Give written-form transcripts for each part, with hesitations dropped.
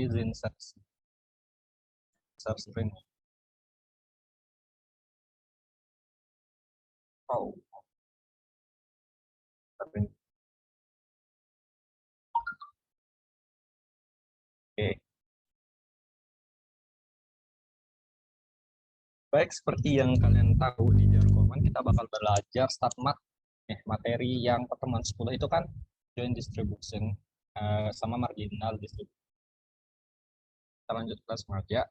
within search string. Oh. Oke. Baik, seperti yang kalian tahu di Jargoman kita bakal belajar StatMat. Materi yang pertemuan 10 itu kan joint distribution sama marginal distribution. Kita lanjut kelas aja.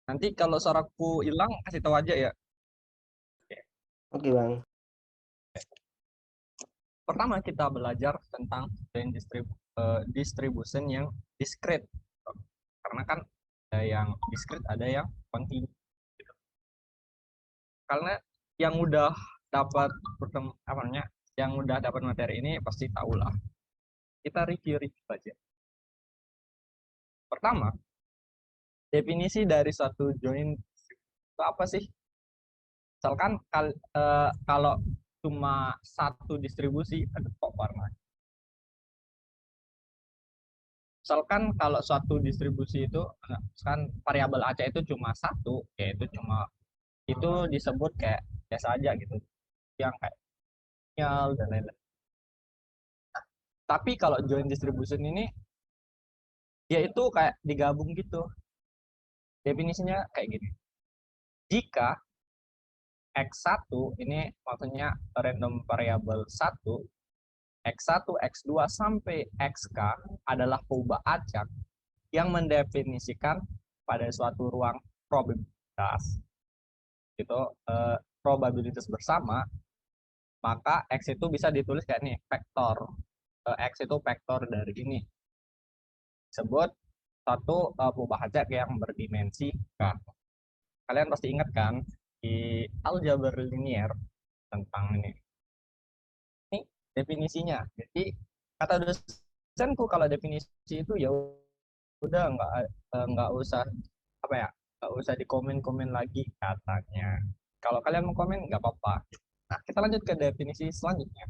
Nanti kalau suaraku hilang kasih tahu aja ya. Oke, Bang. Pertama kita belajar tentang joint distribution yang discrete. Karena kan ada yang discrete, ada yang continue. Gitu. Karena yang udah dapat yang udah dapat materi ini pasti tahu lah. Kita review aja. Pertama, definisi dari suatu joint itu apa sih? Misalkan kalau cuma satu distribusi ada kok warna. Misalkan kalau suatu distribusi itu misalkan variabel acak itu cuma satu, yaitu cuma itu disebut kayak biasa aja gitu, yang kayak nyal dan lain-lain. Nah, tapi kalau joint distribution ini yaitu kayak digabung gitu. Definisinya kayak gini. Jika X1 ini maksudnya random variable 1, X1, X2 sampai Xk adalah perubahan acak yang mendefinisikan pada suatu ruang probabilitas itu probabilitas bersama, maka X itu bisa ditulis kayak nih, vektor. X itu vektor dari ini. Sebut satu perubahan acak yang berdimensi K. Kalian pasti ingat kan di aljabar linier tentang ini. Ini definisinya. Jadi kata dosenku kalau definisi itu ya udah nggak usah apa ya, nggak usah dikomen-komen lagi katanya. Kalau kalian mau komen nggak apa-apa. Nah, kita lanjut ke definisi selanjutnya.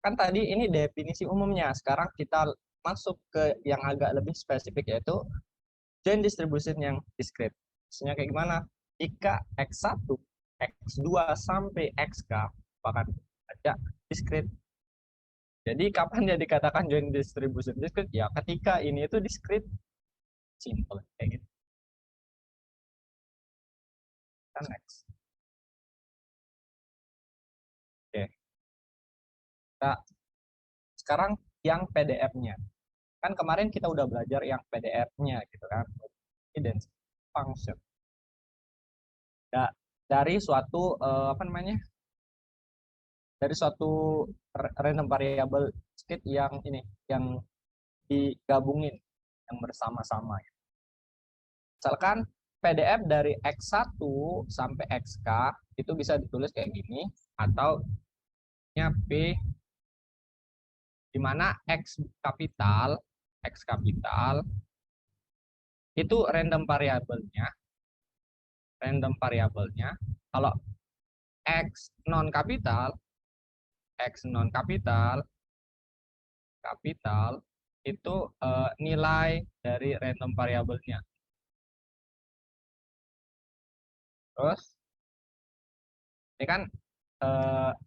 Kan tadi ini definisi umumnya. Sekarang kita masuk ke yang agak lebih spesifik, yaitu joint distribution yang discrete. Maksudnya kayak gimana? Jika X1, X2 sampai Xk bahkan ada discrete. Jadi kapan dia dikatakan joint distribution discrete? Ya ketika ini itu discrete. Simple kayak gitu. Kita next. Oke. Nah, sekarang yang PDF-nya. Kan kemarin kita udah belajar yang PDF-nya gitu kan. Identity function. Nah, dari suatu apa namanya? Dari suatu random variable discrete yang ini, yang digabungin, yang bersama-sama. Misalkan PDF dari X1 sampai Xk itu bisa ditulis kayak gini, atau P di mana X kapital itu random variabelnya. Kalau X non kapital itu nilai dari random variabelnya. Terus ini kan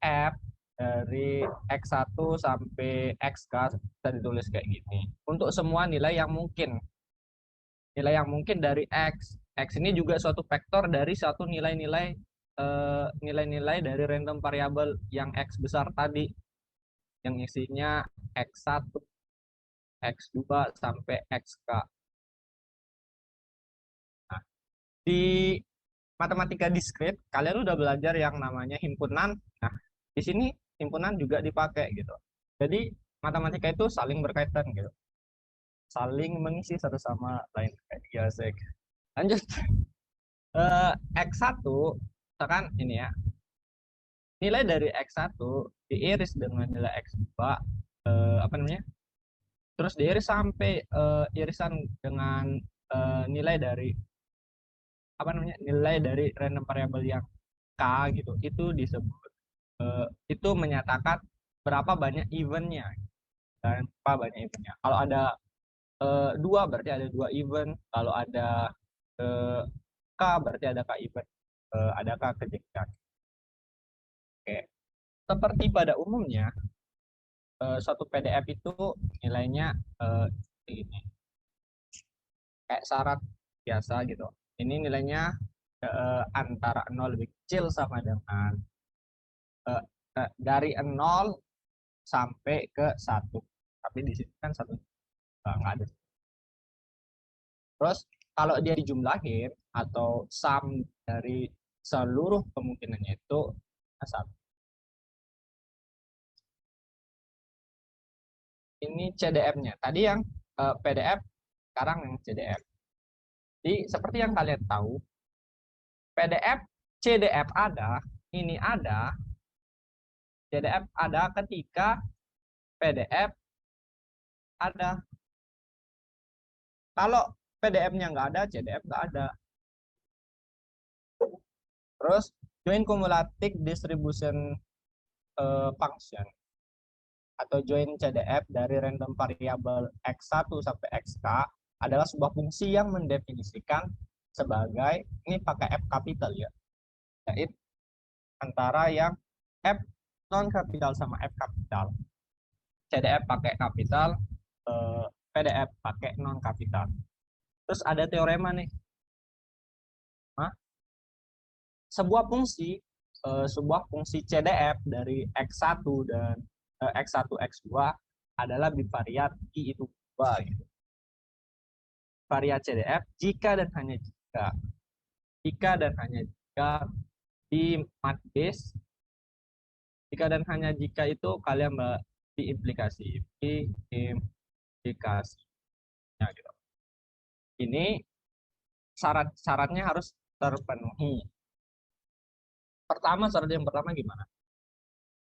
F dari X1 sampai Xk bisa ditulis kayak gini. Untuk semua nilai yang mungkin. Nilai yang mungkin dari X. X ini juga suatu vektor dari satu nilai-nilai dari random variabel yang X besar tadi. Yang isinya X1, X2 sampai Xk. Nah, di matematika discrete kalian udah belajar yang namanya himpunan. Nah, di sini himpunan juga dipakai gitu. Jadi matematika itu saling berkaitan gitu, saling mengisi satu sama lain kayak biasa. Lanjut. X1 misalkan ini ya, nilai dari X1 diiris dengan nilai X2 apa namanya, terus diiris sampai irisan dengan nilai dari apa namanya, nilai dari random variable yang K gitu, itu disebut itu menyatakan berapa banyak eventnya dan berapa banyak eventnya. Kalau ada 2 berarti ada 2 event. Kalau ada K berarti ada K event. Ada K kejadian. Oke. Seperti pada umumnya, suatu PDF itu nilainya ini kayak syarat biasa gitu. Ini nilainya antara 0 lebih kecil sama dengan dari 0 sampai ke 1. Tapi di sini kan 1 nggak ada. Terus kalau dia dijumlahin atau sum dari seluruh kemungkinannya itu 1. Ini CDF-nya. Tadi yang PDF, sekarang yang CDF. Jadi seperti yang kalian tahu, PDF, CDF ada, ini ada, CDF ada ketika PDF ada. Kalau PDF-nya nggak ada, CDF nggak ada. Terus join cumulative distribution function atau join CDF dari random variable x1 sampai xk adalah sebuah fungsi yang mendefinisikan sebagai, ini pakai F kapital ya, yaitu antara yang F non kapital sama F kapital. CDF pakai kapital, PDF pakai non kapital. Terus ada teorema nih. Sebuah fungsi CDF dari x1 dan x1 x2 adalah bivariat I itu 2 gitu. Variat CDF jika dan hanya jika di matbase, jika dan hanya jika itu kalian diimplikasi gitu. Ini syaratnya harus terpenuhi. Syarat yang pertama gimana?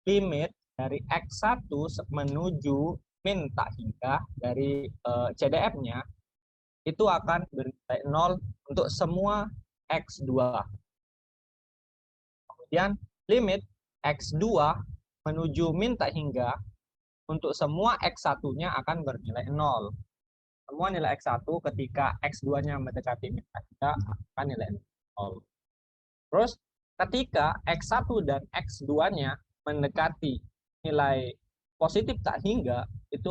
Limit dari X1 menuju min tak hingga dari CDF-nya itu akan bernilai 0 untuk semua X2. Kemudian limit X2 menuju min tak hingga untuk semua X1-nya akan bernilai 0. Semua nilai X1 ketika X2-nya mendekati min tak hingga akan nilai 0. Terus ketika X1 dan X2-nya mendekati nilai positif tak hingga, itu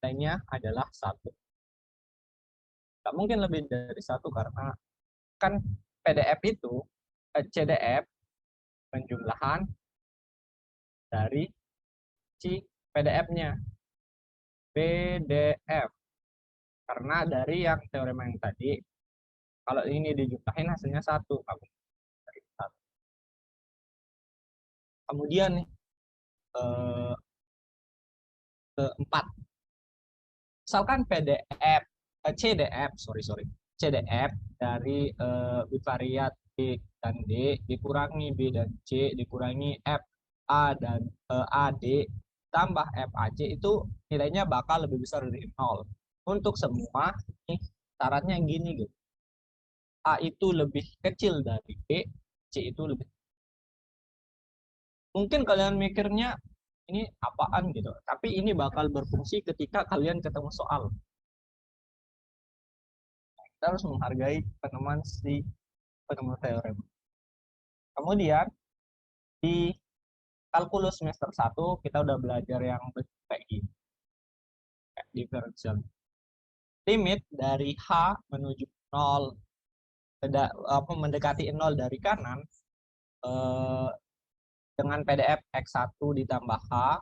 nilainya adalah 1. Nggak mungkin lebih dari 1 karena kan PDF itu CDF penjumlahan dari si PDF-nya. PDF. Karena dari yang teorema yang tadi, kalau ini dijumlahin hasilnya 1. Kemudian nih, keempat, misalkan CDF dari bivariat B dan D dikurangi B dan C dikurangi F A dan AD tambah F AC itu nilainya bakal lebih besar dari 0. Untuk semua nih syaratnya gini gitu. A itu lebih kecil dari B, C itu lebih. Mungkin kalian mikirnya ini apaan gitu, tapi ini bakal berfungsi ketika kalian ketemu soal. Kita harus menghargai penemuan teorema. Kemudian di kalkulus semester 1 kita udah belajar yang kayak gini. Kayak differential. Limit dari H menuju 0 mendekati 0 dari kanan dengan PDF X1 ditambah H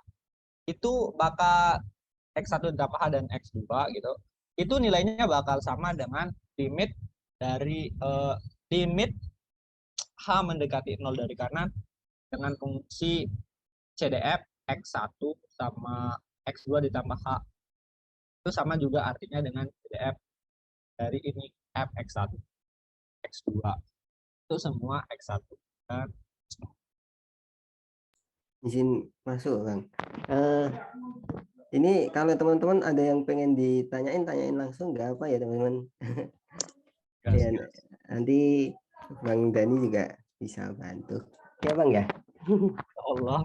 itu bakal X1 ditambah H dan X2 gitu. Itu nilainya bakal sama dengan limit dari limit H mendekati 0 dari kanan dengan fungsi CDF X1 sama X2 ditambah H. Itu sama juga artinya dengan CDF dari ini F X1, X2. Itu semua X1. Dan izin masuk, Bang. Ini kalau teman-teman ada yang pengen tanyain langsung nggak apa ya, teman-teman. Ya, nanti Bang Dani juga bisa bantu. Ya, Bang ya. Allah.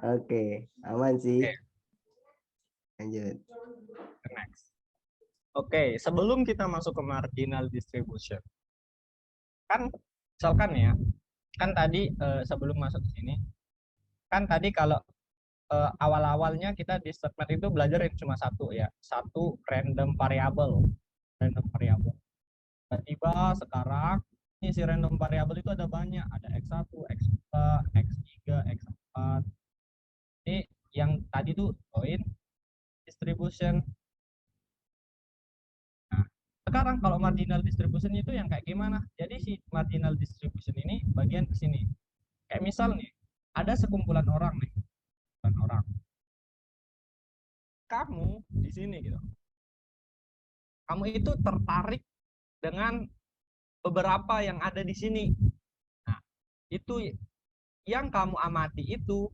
Oke, aman sih. Lanjut. next. Oke, sebelum kita masuk ke marginal distribution, kan misalkan ya, kan tadi sebelum masuk ke sini, kan tadi kalau awal-awalnya kita di statement itu belajar yang cuma satu ya, satu random variable, random variable. Tiba-tiba sekarang ini si random variable itu ada banyak, ada x1, x2, x3, x4. Ini yang tadi tuh join distribution. Nah, sekarang kalau marginal distribution itu yang kayak gimana? Jadi si marginal distribution ini bagian ke sini. Kayak misal nih, ada sekumpulan orang nih, sekumpulan orang. Kamu di sini gitu. Kamu itu tertarik dengan beberapa yang ada di sini. Nah, itu yang kamu amati itu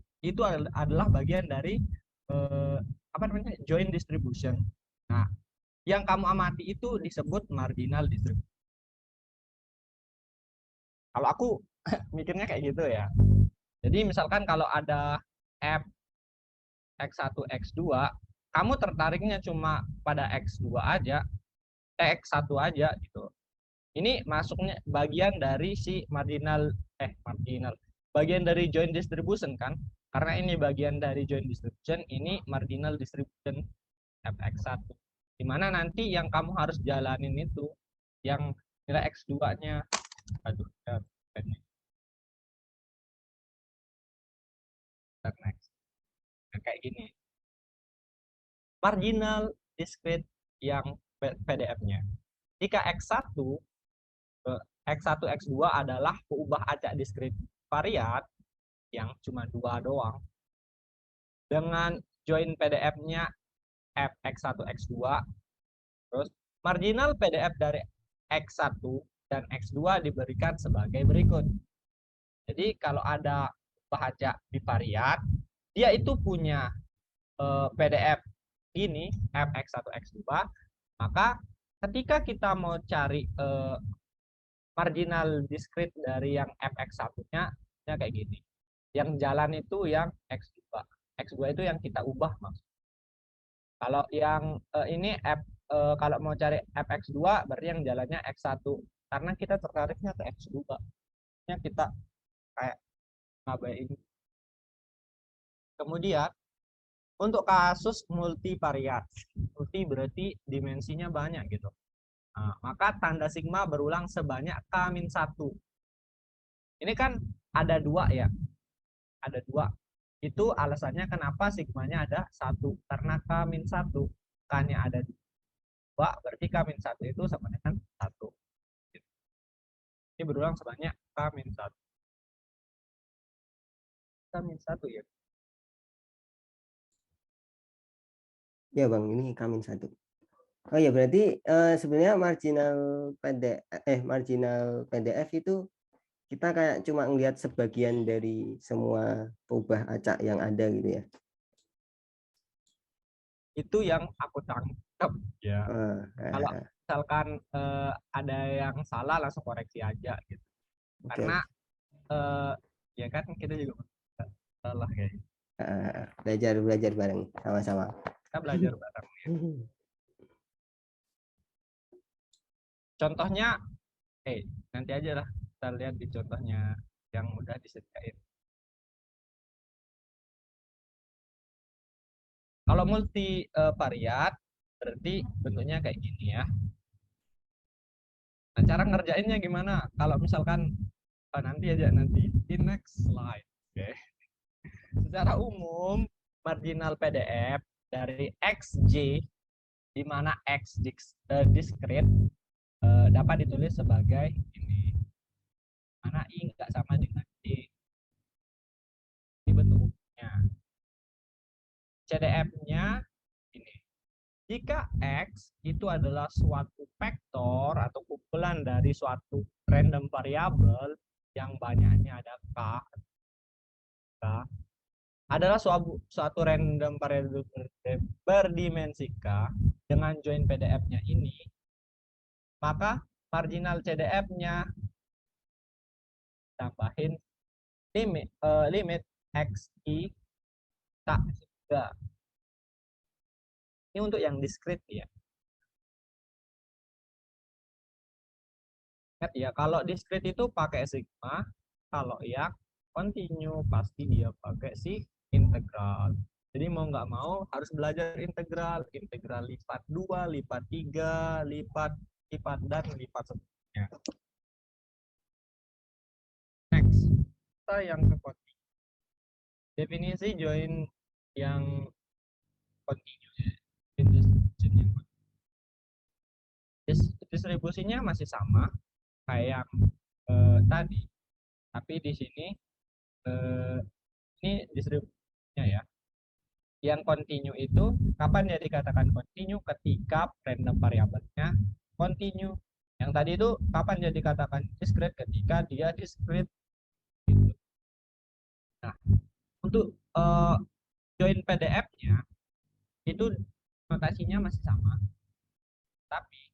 adalah bagian dari apa namanya? Joint distribution. Nah, yang kamu amati itu disebut marginal distribution. Kalau aku mikirnya kayak gitu ya. Jadi misalkan kalau ada f x1, x2, kamu tertariknya cuma pada x2 aja, x1 aja gitu. Ini masuknya bagian dari si marginal. Bagian dari joint distribution kan? Karena ini bagian dari joint distribution, ini marginal distribution fx1. Dimana nanti yang kamu harus jalanin itu yang nilai x2-nya. Aduh, ya, next. Nah, kayak gini. Marginal discrete yang PDF-nya. Jika X1, X1, X2 adalah keubah acak discrete variat yang cuma dua doang, dengan join PDF-nya Fx1, X2, terus marginal PDF dari X1 dan X2 diberikan sebagai berikut. Jadi kalau ada baca di variat, dia itu punya PDF ini Fx1, X2, maka ketika kita mau cari marginal discrete dari yang Fx1-nya, ya kayak gini. Yang jalan itu yang X2. X2 itu yang kita ubah maksudnya. Kalau yang ini kalau mau cari Fx2 berarti yang jalannya X1. Karena kita tertariknya ke X2. Nya kita kayak ngabain. Kemudian untuk kasus multivariat. Multi berarti dimensinya banyak gitu. Nah, maka tanda sigma berulang sebanyak K-1. Ini kan ada dua ya. Ada dua. Itu alasannya kenapa sigmanya ada satu. Karena K-1. K-nya ada dua, berarti K-1 itu sama dengan satu. Ini berulang sebanyak K-1. K-1 ya. Ya Bang, ini K-1. Oh ya, berarti sebenarnya marginal PDF itu kita kayak cuma ngelihat sebagian dari semua peubah acak yang ada gitu ya. Itu yang aku tangkap ya. Kalau misalkan ada yang salah langsung koreksi aja gitu. Karena ya kan kita juga salah kayak gitu. Belajar bareng sama-sama. Kita belajar bareng. Ya. Contohnya, nanti aja lah kita lihat di contohnya yang mudah disediain. Kalau multi variat berarti bentuknya kayak gini ya. Nah, cara ngerjainnya gimana? Kalau misalkan nanti di next slide. Oke. Secara umum marginal PDF dari XJ di mana X discrete dapat ditulis sebagai ini. Mana I nggak sama dengan D. Ini bentuknya. CDF-nya ini. Jika X itu adalah suatu vektor atau kumpulan dari suatu random variabel yang banyaknya ada K adalah suatu random variabel berdimensi K dengan join PDF-nya ini, maka marginal CDF-nya tambahin limit XI tak 3. Ini untuk yang discrete ya. Ingat ya, kalau discrete itu pakai sigma, kalau yang continue pasti dia pakai si integral. Jadi mau nggak mau harus belajar integral, integral lipat 2, lipat 3, lipat dan lipat seterusnya. Next, kita yang ke continue. Definisi join yang continue ya. Distribusinya masih sama kayak yang tadi, tapi di sini ini distribusinya ya. Yang continue itu kapan dia dikatakan continue? Ketika random variabelnya continue. Yang tadi itu kapan dia dikatakan discrete? Ketika dia discrete. Gitu. Nah, untuk join PDF-nya itu notasinya masih sama, tapi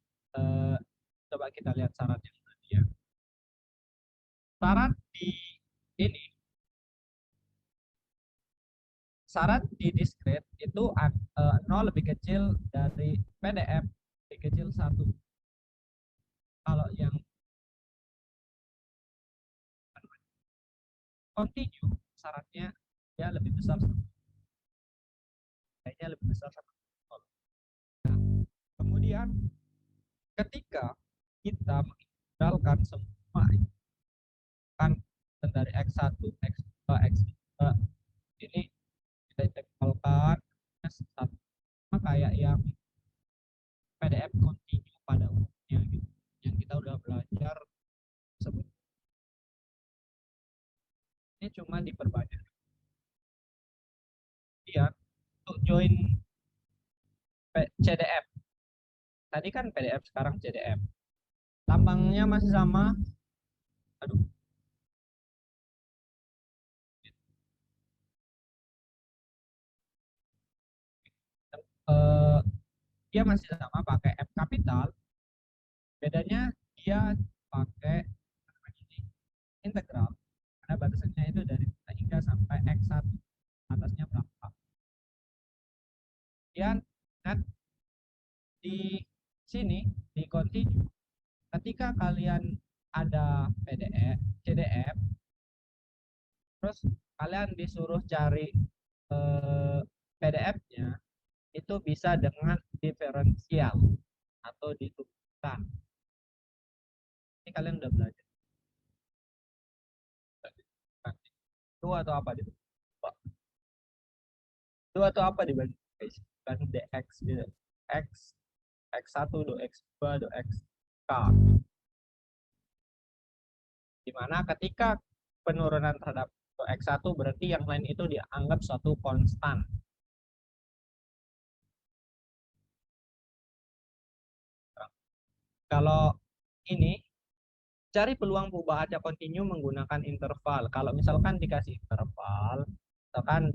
coba kita lihat syarat yang tadi ya. Syarat di ini, syarat di discrete itu 0 lebih kecil dari PDF lebih kecil 1. Kalau yang continue syaratnya dia lebih besar, kayaknya lebih besar sama 0. Nah, kemudian ketika kita mengintegralkan semua kan dari x1, x2, x3 ini kita integralkan sama kayak yang PDF continue pada umumnya gitu, yang kita udah belajar sebelumnya. Ini cuma diperbanyak. Kemudian untuk join CDF, tadi kan PDF, sekarang CDF, lambangnya masih sama. Aduh, dia masih sama pakai F kapital, bedanya dia pakai integral karena batasannya itu dari 3 sampai x1, atasnya berapa. Kemudian di sini di continue, ketika kalian ada PDF, CDF, terus kalian disuruh cari PDF-nya, itu bisa dengan diferensial atau diturunkan. Ini kalian udah belajar. Itu atau apa itu? Itu atau apa dibanding kan dx gitu. X x1 do x2 do xk. Dimana ketika penurunan terhadap x1 berarti yang lain itu dianggap suatu konstan. Kalau ini cari peluang perubahan kontinu menggunakan interval. Kalau misalkan dikasih interval, misalkan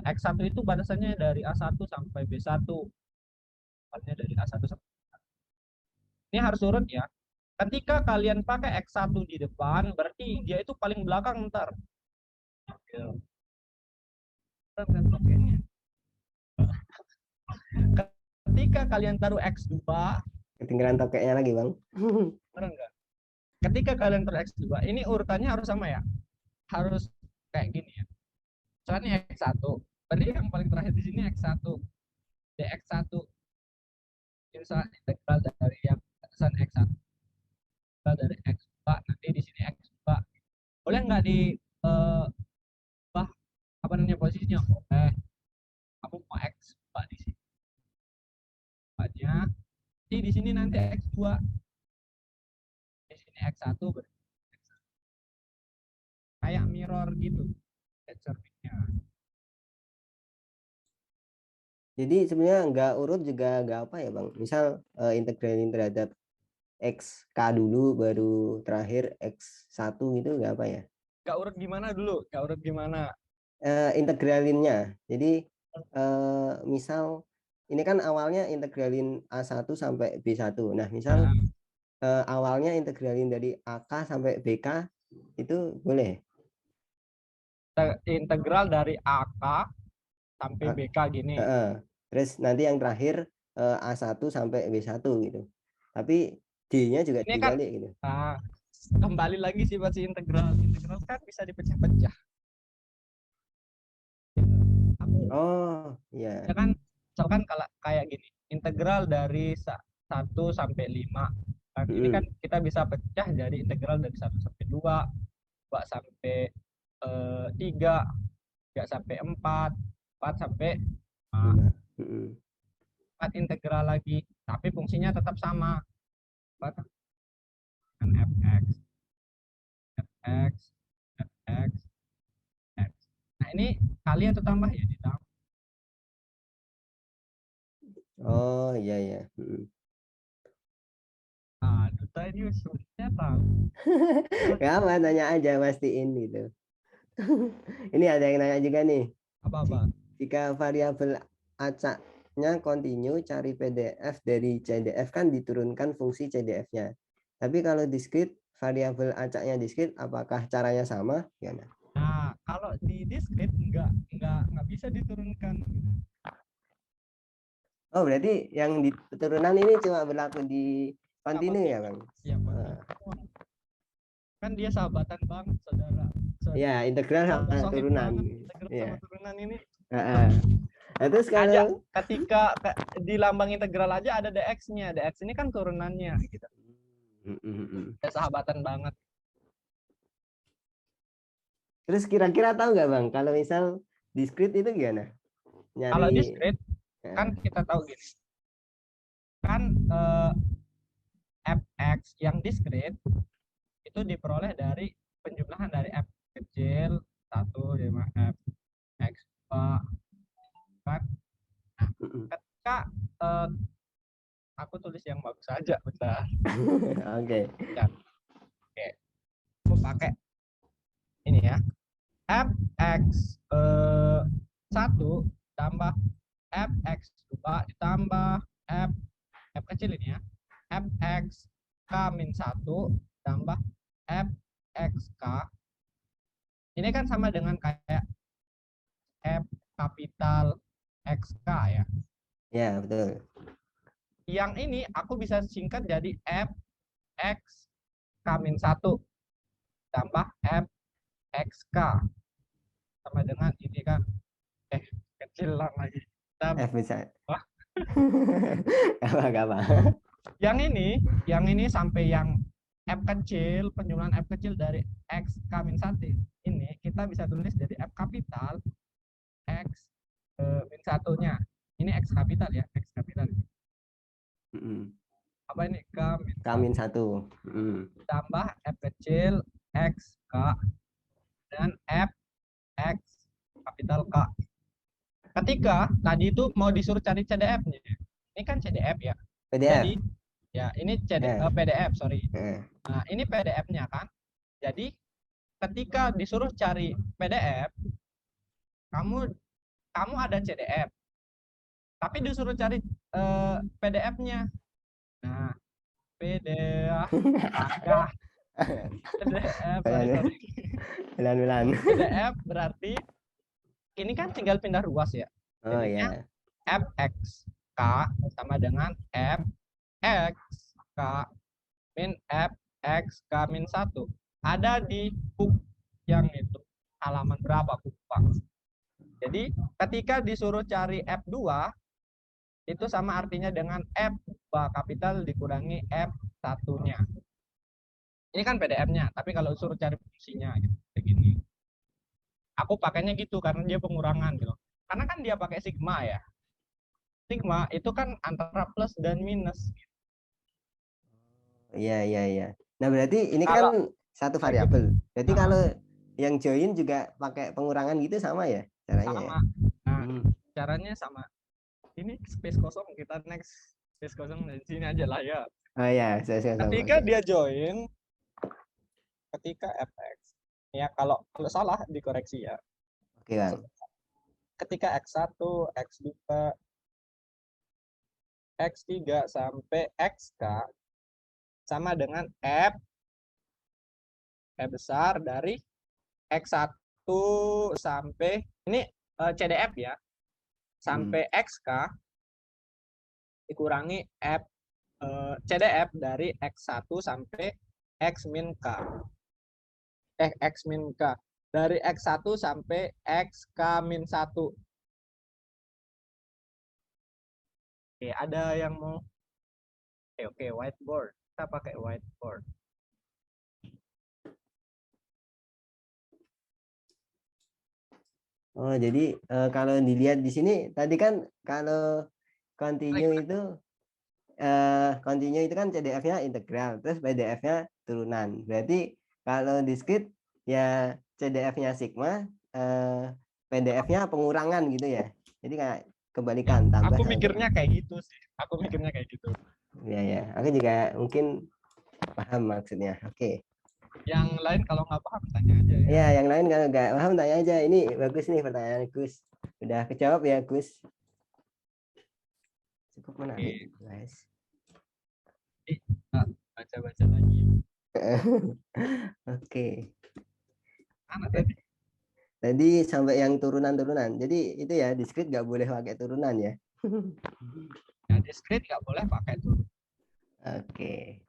x1 itu batasannya dari A1 sampai B1. Dari A1 sampai B1. Ini harus urut ya. Ketika kalian pakai X1 di depan, berarti dia itu paling belakang ntar. Ketika kalian taruh X2, ketinggalan tokeknya lagi bang. benar enggak? Ketika kalian taruh X2, ini urutannya harus sama ya. Harus kayak gini ya. Soalnya X1, berarti yang paling terakhir di sini X1. dx1 integral dari yang batasan x1 dari x2, nanti di sini x2. Boleh nggak di apa namanya posisinya? Kamu mau x2 di sini. Di sini nanti x2. Di sini x1 kayak mirror gitu. Jadi sebenarnya nggak urut juga nggak apa ya bang. Misal integralin terhadap XK dulu baru terakhir X1 gitu nggak apa ya? Nggak urut gimana dulu? Nggak urut gimana? Integralinnya. Jadi misal ini kan awalnya integralin A1 sampai B1. Nah, misal awalnya integralin dari AK sampai BK itu boleh? Integral dari AK sampai BK gini. Terus nanti yang terakhir A1 sampai B1 gitu. Tapi D-nya juga Ini kan dibalik gitu. kembali lagi sih masih integral. Integral kan bisa dipecah-pecah. Oh, iya. Ya kan, misalkan kalau kayak gini, integral dari 1 sampai 5. Ini kan kita bisa pecah jadi integral dari 1 sampai 2, 2 sampai 3, 3 sampai 4, 4 sampai 5. 5. 4 integral lagi, tapi fungsinya tetap sama. Fx, fx, fx, x. Nah ini kali atau tambah ya? Ditambah. Oh, iya ya. Duta ini sebenarnya tahu. Gak apa, tanya aja pastiin gitu. Ini ada yang nanya juga nih. Apa-apa? Jika variabel acaknya kontinu, cari PDF dari CDF kan diturunkan fungsi CDF-nya. Tapi kalau diskrit, variabel acaknya diskrit, apakah caranya sama? Gimana? Nah, kalau di diskrit nggak bisa diturunkan. Oh, berarti yang di turunan ini cuma berlaku di kontinu ya, Bang? Ya, kan dia sahabatan banget, saudara. Ya, integral sama turunan. Integral Ya. sama turunan ini. Nah, terus Aja kalau ketika di lambang integral aja ada dx-nya. Dx ini kan turunannya gitu. Ya, sahabatan banget. Terus kira-kira tahu nggak Bang, kalau misal diskrit itu gimana? Nyari Kalau diskrit kan kita tahu gini. Kan fx yang diskrit itu diperoleh dari penjumlahan dari f kecil 1 f x kan. Nah, ketika aku tulis yang bagus saja, bentar. Oke. Oke. Aku pakai ini ya. fx 1 tambah fx2 ditambah f kecil ini ya. fx k-1 tambah fxk. Ini kan sama dengan kayak f kapital xk ya. Ya, betul. Yang ini aku bisa singkat jadi fx k-1 tambah fxk sama dengan ini kan kecil lah lagi. F bisa. Apa? Yang ini sampai yang f kecil, penjumlahan f kecil dari x k-1 ini kita bisa tulis jadi f kapital x min satunya. Ini x kapital ya, x kapital. Apa ini k-1 tambah f kecil x k dan f x kapital K. Ketika tadi itu mau disuruh cari CDF-nya, ini kan CDF ya. PDF. Jadi ya ini PDF, sorry. Nah ini PDF-nya kan. Jadi ketika disuruh cari PDF, kamu ada CDF, tapi disuruh cari PDF-nya. Nah, PDF agak PDF, sorry. PDF berarti ini kan tinggal pindah ruas ya. Oh ya. fx k sama dengan fx k min fx k min 1. Ada di kub yang itu halaman berapa Pak? Jadi ketika disuruh cari F2 itu sama artinya dengan F2 kapital dikurangi F1-nya. Ini kan PDF-nya, tapi kalau suruh cari fungsinya gitu, begini. Aku pakainya gitu karena dia pengurangan gitu. Karena kan dia pakai sigma ya. Sigma itu kan antara plus dan minus. Iya. Nah, berarti ini Kalau, kan satu variabel. Jadi kalau yang join juga pakai pengurangan gitu sama ya caranya sama. ya? Nah, caranya sama. Ini space kosong, kita next space kosong dari sini aja lah ya. Oh ya, Ketika dia join, ketika fx ya kalau salah dikoreksi ya. Oke, Bang. Ketika x1, x2, x3 sampai xk sama dengan f besar dari x1 sampai ini CDF ya. sampai XK dikurangi CDF dari X1 sampai X min K. X min K. Dari X1 sampai XK min 1. Oke, ada yang mau? Oke, whiteboard. Kita pakai whiteboard. Oh, jadi kalau dilihat di sini tadi kan kalau continue itu kan CDF-nya integral, terus PDF-nya turunan. Berarti kalau discrete ya CDF-nya sigma, PDF-nya pengurangan gitu ya. Jadi kayak kebalikan, Ya, tambah aku sama mikirnya kurang. kayak gitu sih. Aku mikirnya kayak gitu. Ya ya, aku juga mungkin paham maksudnya. Oke. Yang lain kalau nggak paham tanya aja ya. Ya, yang lain kalau nggak paham tanya aja. Ini bagus nih pertanyaan Gus. Udah kejawab ya Gus. Cukup menarik, guys. Baca-baca lagi. Oke. Mana tadi? Tadi sampai yang turunan-turunan. Jadi itu ya, discrete nggak boleh pakai turunan ya. Ya, discrete nggak boleh pakai turunan. Oke.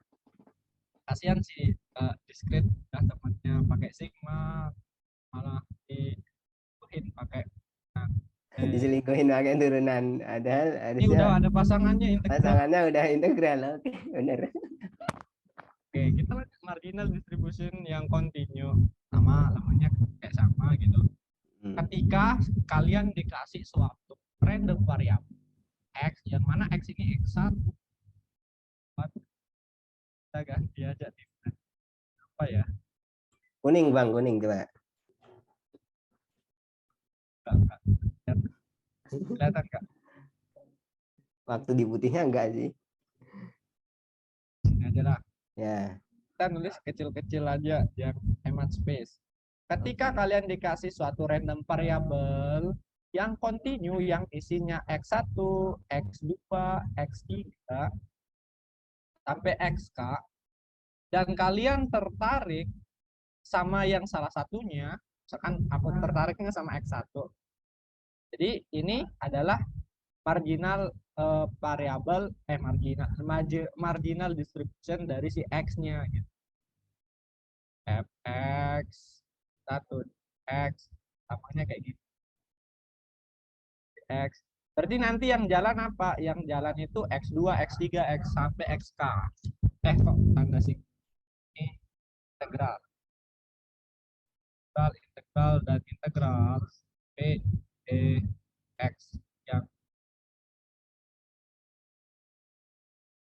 Kasihan sih discrete udah temannya pakai sigma, malah diselingkuhin pakai Diselingkuhin pakai turunan. Padahal ini harusnya udah ada pasangannya integral. pasangannya udah integral. Oke, benar. Oke, kita marginal distribution yang continue sama namanya kayak sama gitu. Ketika kalian dikasih suatu random variabel X, yang mana X ini X1, kita ganti aja nih. Apa ya? Kuning Bang, kuning coba. Enggak. Kelihatan nggak? Waktu di putihnya enggak sih? Sini aja lah. Ya. Kita nulis kecil-kecil aja yang hemat space. Ketika kalian dikasih suatu random variabel yang continue, yang isinya X1, X2, X3, sampai XK, dan kalian tertarik sama yang salah satunya, misalkan aku tertariknya sama X1. Jadi ini adalah marginal variabel marginal distribution dari si X-nya gitu. Fx 1 X namanya kayak gitu. X. Berarti nanti yang jalan apa? Yang jalan itu X2, X3, X sampai XK. Kok tanda sih? Ini integral. Integral dan integral P E X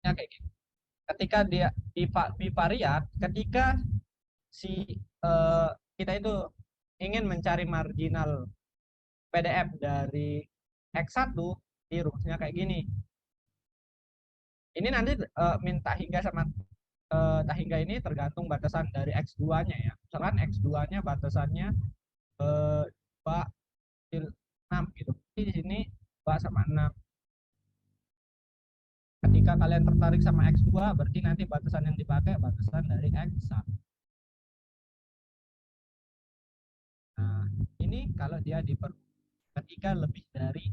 yang kayak gitu. Ketika dia bivariat, ketika si kita itu ingin mencari marginal PDF dari X1, di rumusnya kayak gini. Ini nanti minta hingga sama tak hingga ini tergantung batasan dari X2-nya ya. Misalkan X2-nya batasannya 2,6 gitu. Jadi di sini 2 sama 6. Ketika kalian tertarik sama X2, berarti nanti batasan yang dipakai batasan dari X1. Nah, ini kalau dia ketika lebih dari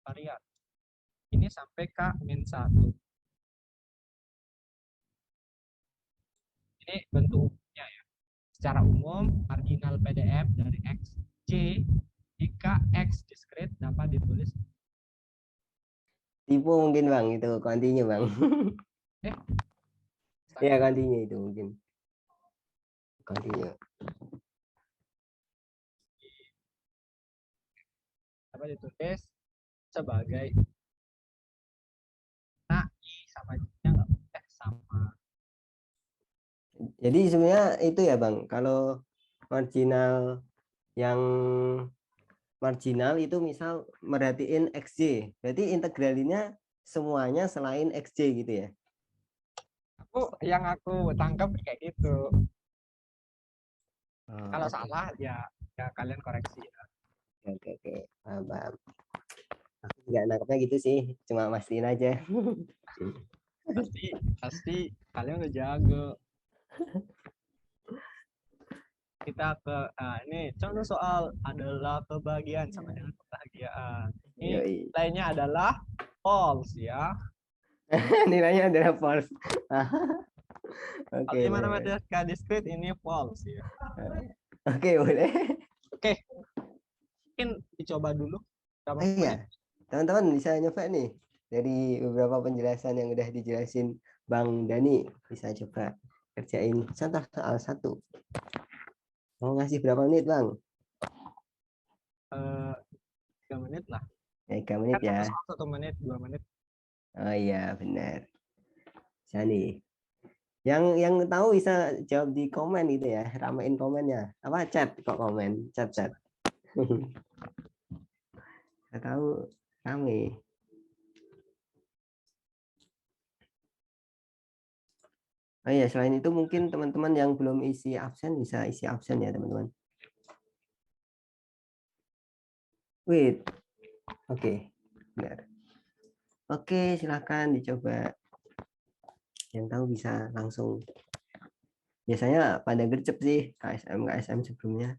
varian. Ini sampai K-1. Ini bentuknya ya. Secara umum, marginal PDF dari XC jika X discrete dapat ditulis. Tipe mungkin Bang, itu continue Bang. Ya, continue itu mungkin. Continue. Dapat ditulis sebagai I sama I-nya nggak boleh sama. Jadi sebenarnya itu ya Bang, kalau marginal yang marginal itu misal merhatiin XJ, berarti integralinnya semuanya selain XJ gitu ya? Yang aku tangkap kayak gitu. Oh, Kalau salah ya kalian koreksi ya. Oke. Paham. Aku juga nangkepnya gitu sih, cuma mastiin aja. Pasti kalian udah jago. kita ke ini contoh soal adalah kebahagiaan sama dengan kebahagiaan. Ini Yoi. lainnya adalah false ya. Nilainya adalah false. Kalau Oke, di boleh. matematika diskrit ini false ya. Oke, boleh. Oke, mungkin dicoba dulu berapa Iya, menit. teman-teman bisa nyoba nih dari beberapa penjelasan yang udah dijelasin Bang Dani, bisa coba kerjain contoh soal 1. Mau ngasih berapa menit, Bang? 3 menit lah. 3 menit Kan ya. satu soal 1 menit, 2 menit. Oh iya, benar. Bisa nih. Yang tahu bisa jawab di komen gitu ya, ramein komennya. Apa chat kok komen, chat. Nggak tahu rame. Oh iya, selain itu mungkin teman-teman yang belum isi absen bisa isi absen ya, teman-teman. Wait. Oke, benar. Oke, silakan dicoba. Yang tahu bisa langsung. Biasanya pada gercep sih KSM sebelumnya.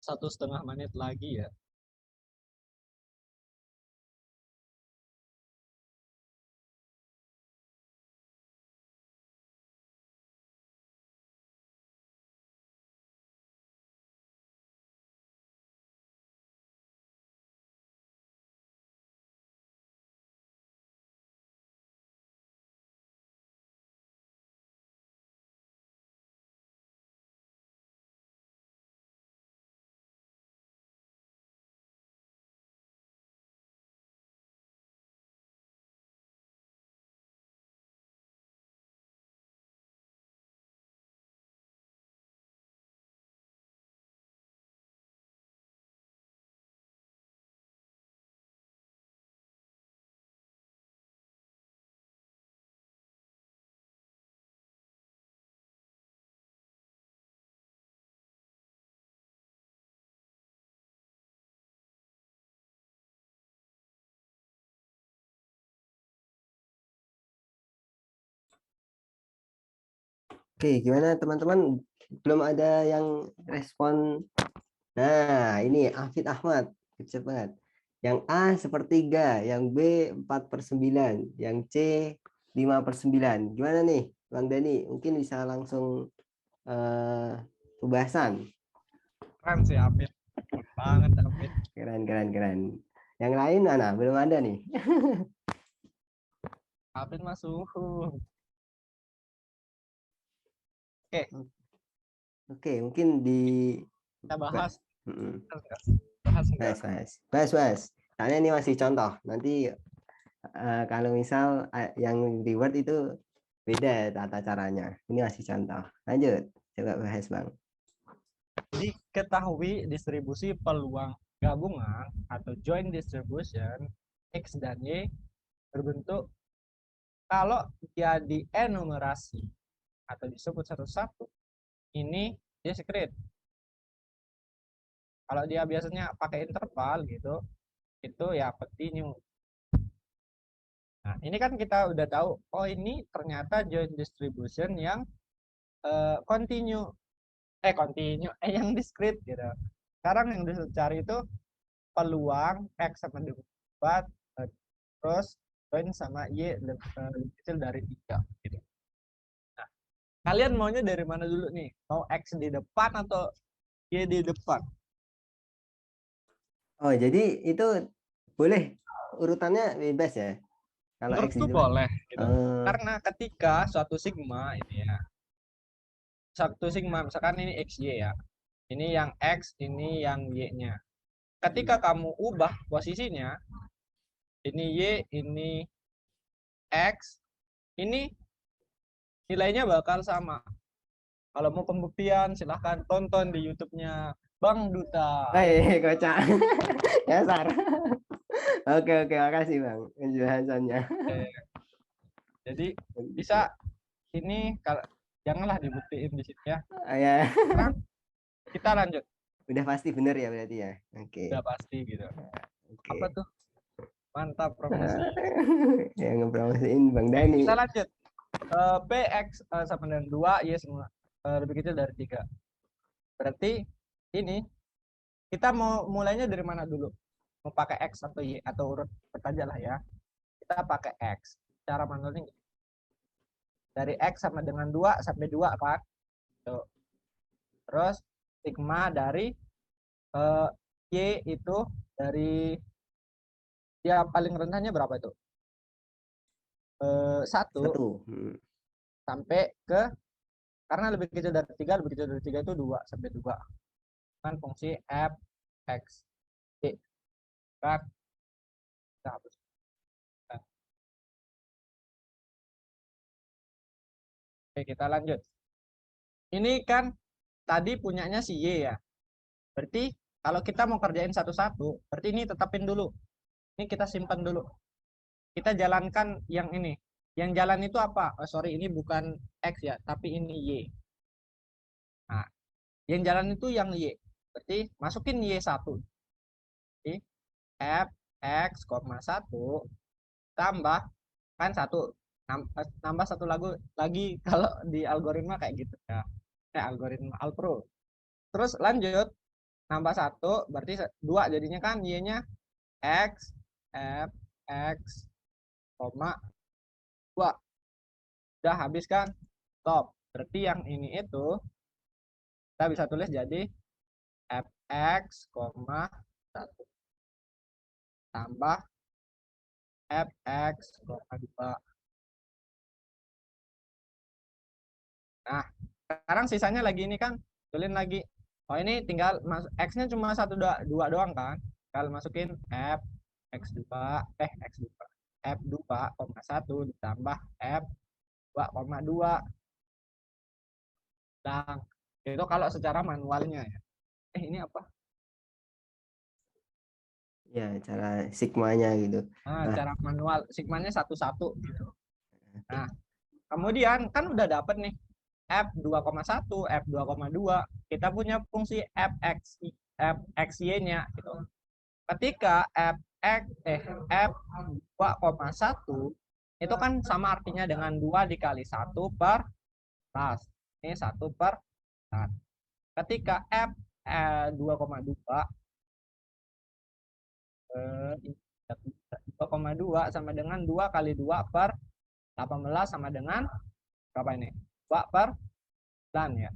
Satu setengah menit lagi ya. Oke, gimana teman-teman? Belum ada yang respon. Nah, ini Afid Ahmad. Kecil banget. Yang A sepertiga, yang B 4/9, yang C 5/9. Gimana nih, Bang Dani? Mungkin bisa langsung pembahasan. Keren sih Apit. Keren banget Apit. Keren. Yang lain mana? Belum ada nih. Apit masuk. Oke, Oke, mungkin di kita bahas. Mm-mm. Bahas enggak? Bahas. Soalnya ini masih contoh. Nanti kalau misal yang di Word itu beda tata caranya. Ini masih contoh. Lanjut, coba bahas Bang. Jadi ketahui distribusi peluang gabungan atau joint distribution X dan Y berbentuk kalau dia dienumerasi atau disebut satu-satu ini discrete. Kalau dia biasanya pakai interval gitu, itu ya continue. Nah, ini kan kita udah tahu, oh ini ternyata joint distribution yang continue, yang discrete gitu. Sekarang yang dicari itu peluang X sama dengan 4, terus join sama Y lebih kecil dari 3 gitu. Nah, kalian maunya dari mana dulu nih? Mau X di depan atau Y di depan? Oh, jadi itu boleh urutannya bebas ya? Kalau X Menurutku itu kan? boleh gitu. Oh, Karena ketika suatu sigma ini ya, suatu sigma misalkan ini XY ya. Ini yang X, ini yang Y-nya. Ketika kamu ubah posisinya, ini Y, ini X, ini nilainya bakal sama. Kalau mau pembuktian silahkan tonton di YouTube-nya Bang Duta. kocak. Dasar. Oke, oke, makasih Bang penjelasannya. Eh, jadi bisa ini kalau janganlah dibuktiin di sini ya. Ya, Sekarang kita lanjut. udah pasti bener ya berarti ya. Oke. Udah pasti gitu. Apa Oke. tuh? Mantap promosi. Yang ngepromosiin Bang Oke, Dani. kita lanjut. PX sama dengan 2, Y semua lebih kecil dari 3. Berarti ini kita mau mulainya dari mana dulu? Mau pakai X atau Y atau urut aja lah ya. Kita pakai X. Cara manualnya dari X sama dengan 2 sampai 2 kan. Tuh. Terus sigma dari eh, Y itu dari ya paling rendahnya berapa itu? 1 Satu. sampai ke karena lebih kecil dari 3, lebih kecil dari 3 itu 2 sampai 2. Kan fungsi f x y kan kita hapus. Oke, kita lanjut. Ini kan tadi punyanya si Y ya. Berarti kalau kita mau kerjain satu-satu, berarti ini tetapin dulu. Ini kita simpan dulu. Kita jalankan yang ini. Yang jalan itu apa? Oh, sorry, ini bukan X ya, tapi ini Y. Nah, yang jalan itu yang Y. Berarti masukin Y1. Jadi F X, 1 tambah kan 1 nambah satu lagi kalau di algoritma kayak gitu ya. Algoritma Alpro. Terus lanjut nambah 1 berarti 2 jadinya kan Y-nya X F X, 2. Udah habis kan? Stop. Berarti yang ini itu kita bisa tulis jadi fx, 1 tambah fx, 2. Nah, sekarang sisanya lagi ini kan tulis lagi. Oh, ini tinggal x-nya cuma 2 doang kan? Kalau masukin f x2 x2 f2,1 ditambah f2,2 dan itu kalau secara manualnya ya. Ini apa? Ya, cara sigmanya gitu. Nah, Nah, cara manual sigmanya satu-satu gitu. Nah, kemudian kan udah dapet nih F2,1, F2,2. Kita punya fungsi fxy-nya gitu. Ketika f2,1 itu kan sama artinya dengan 2 dikali 1/100. Ini 1/100. Ketika f 2,2 2,2 sama dengan 2 kali 2 per 18 sama dengan berapa ini? 2 per 9 ya.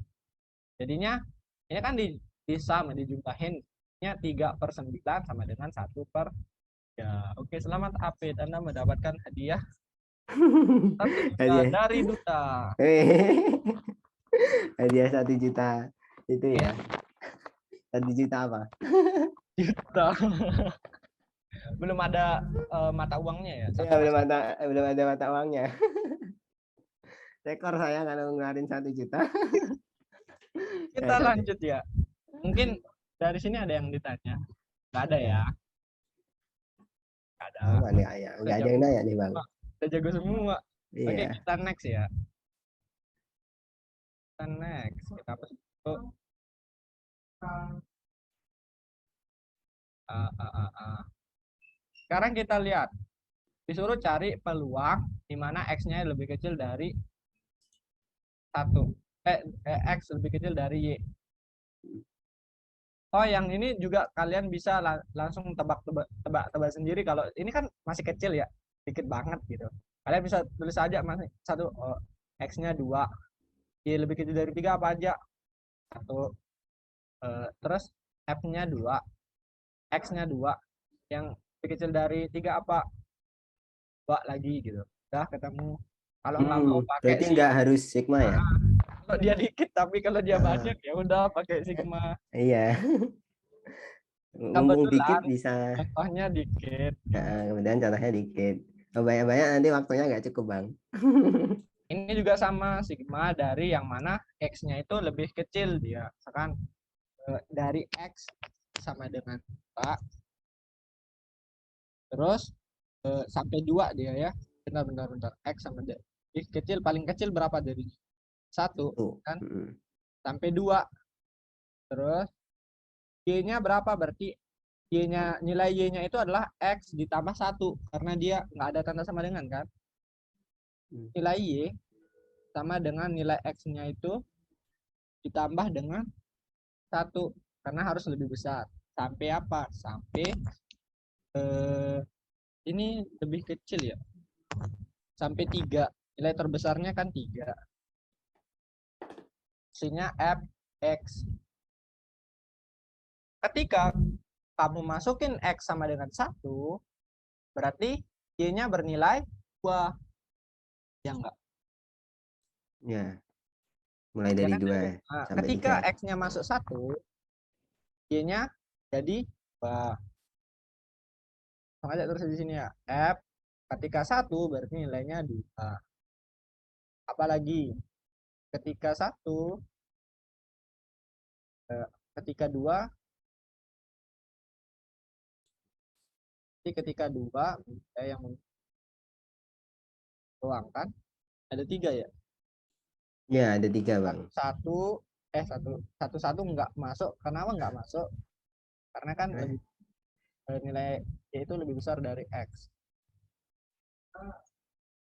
Jadinya ini kan sama dijumlahin nya 3/9 sama dengan 1/. Ya, oke, selamat Apit. Anda mendapatkan hadiah 1 juta hadiah. dari Duta. Hadiah 1 juta itu ya. Ya, 1 juta apa? juta. Belum ada mata uangnya ya. Ya, belum ada mata uangnya. Rekor saya kalau ngeluarin 1 juta. Kita lanjut ya. Mungkin dari sini ada yang ditanya. Nggak ada ya. Nggak ada. Aman ya, ya. Nggak ada yang nanya nih Bang. Udah jago semua. Oke, Iya. kita next ya. Kita next. Kita hapus dulu. Sekarang kita lihat. Disuruh cari peluang di mana X-nya lebih kecil dari 1. X lebih kecil dari Y. Oh, yang ini juga kalian bisa langsung tebak sendiri kalau ini kan masih kecil ya, dikit banget gitu. Kalian bisa tulis aja masih satu, oh, X-nya 2, Y lebih kecil dari 3 apa aja? 1. Terus F-nya 2. X-nya 2, yang lebih kecil dari 3 apa? 2 lagi gitu. Udah ketemu. Kalau nggak mau pakai Berarti sih, nggak harus sigma ya? kalau dia dikit, tapi kalau dia Ah, banyak ya udah pakai sigma. iya, mumpung dikit Kebetulan bisa. contohnya dikit. Kemudian contohnya dikit. Kalau banyak-banyak nanti waktunya nggak cukup, Bang. Ini juga sama sigma dari yang mana X-nya itu lebih kecil dia. Misalkan dari X sama dengan 4, terus sampai 2 dia ya. Bentar. X sama dia. Kecil, paling kecil berapa dari 1 Tuh. kan? Sampai 2. Terus Y-nya berapa? Berarti Y-nya, nilai Y-nya itu adalah X ditambah 1 karena dia nggak ada tanda sama dengan kan? Nilai Y sama dengan nilai X-nya itu ditambah dengan 1 karena harus lebih besar. Sampai apa? Sampai ini lebih kecil ya. Sampai 3. Nilai terbesarnya kan 3. Hasilnya Fx. Ketika kamu masukin X sama dengan 1, berarti Y-nya bernilai 2. Ya enggak? Ya, mulai Ya dari kan? 2 Nah, sampai ketika 3. X-nya masuk 1, Y-nya jadi 2. Langsung aja terus di sini ya. F ketika 1 berarti nilainya 2. Apalagi ketika 1, ketika 2, ketika 2 yang doang kan? Ada 3 ya. Ya, ada 3, Bang. Satu satu nggak masuk. Kenapa nggak masuk? Karena kan lebih nilai Y itu lebih besar dari X.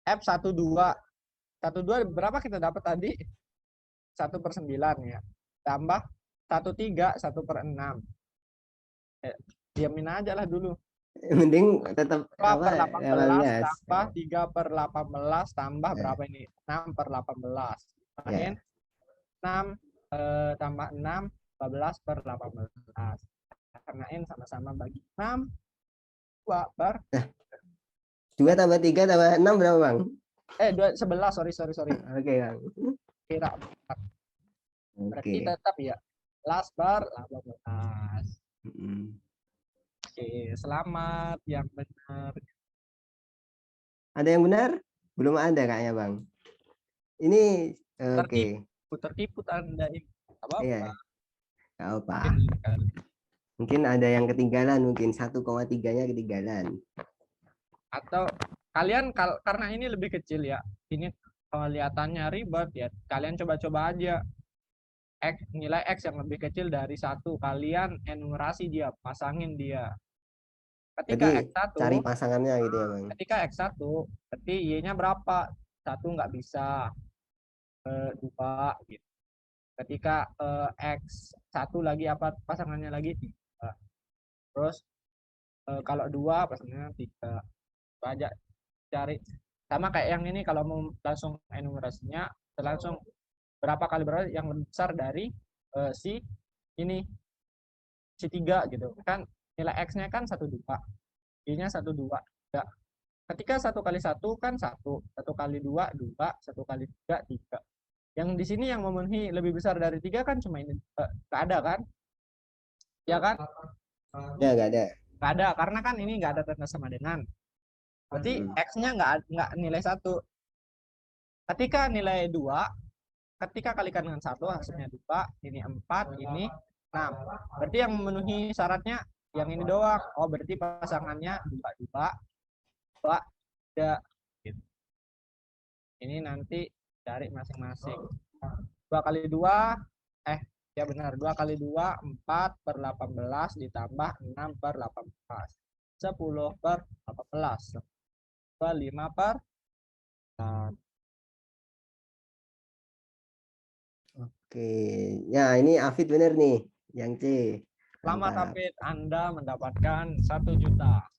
F 12 berapa kita dapat tadi? 1/9 ya. Tambah 13 1/6. Diamin aja lah dulu. Mending tetap 2 apa per 18 18. tambah 3/18 tambah Eh, berapa ini? 6/18. Tambahin ya. 6 tambah 6 14/18. Karnain sama-sama bagi 6, 2 per Nah, 2 tambah 3 tambah 6 berapa, Bang? 11, sorry. Oke, Bang. Kira 4. Berarti Oke. tetap ya 11/18. Mm. Oke, selamat yang benar. Ada yang benar? Belum ada kayaknya, Bang. Ini oke. Tertipu Anda ini. Apa-apa. Iya, nggak apa. Mungkin ada yang ketinggalan, mungkin 1,3-nya ketinggalan. Atau kalian karena ini lebih kecil ya. Ini kelihatannya ribet ya. Kalian coba-coba aja. Nilai X yang lebih kecil dari 1. Kalian enumerasi dia, pasangin dia. Jadi Ketika cari X1, pasangannya gitu ya, Bang. berarti Y-nya berapa? 1 nggak bisa. 2 gitu. Ketika X1 lagi apa pasangannya lagi 3. Terus kalau 2 pasangannya 3. Aja cari. Sama kayak yang ini kalau mau langsung enumerasinya langsung berapa kali berapa yang lebih besar dari si ini si 3 gitu. Kan nilai X-nya kan 1,2. Y-nya 1,2. Ya. Ketika 1 kali 1 kan 1, 1 kali 2 2, 1 kali 3 3. Yang di sini yang memenuhi lebih besar dari 3 kan cuma ini. Nggak ada kan? Ya kan? Ya, nggak ada. Nggak ada, karena kan ini nggak ada tanda sama dengan. Berarti Mm. X-nya nggak nilai 1. Ketika nilai 2, ketika kalikan dengan 1 hasilnya 2, ini 4, ini 6. Berarti yang memenuhi syaratnya yang ini doang. Oh, berarti pasangannya 2 2 2 3. Gitu. Ini nanti cari masing-masing. 2 kali 2, ya benar, 2 kali 2 4/18 ditambah 6/18. 10/18. 5/4. Oke. Ya, ini Afid bener nih. Yang C. Selamat Mantap. Hafid, Anda mendapatkan 1 juta.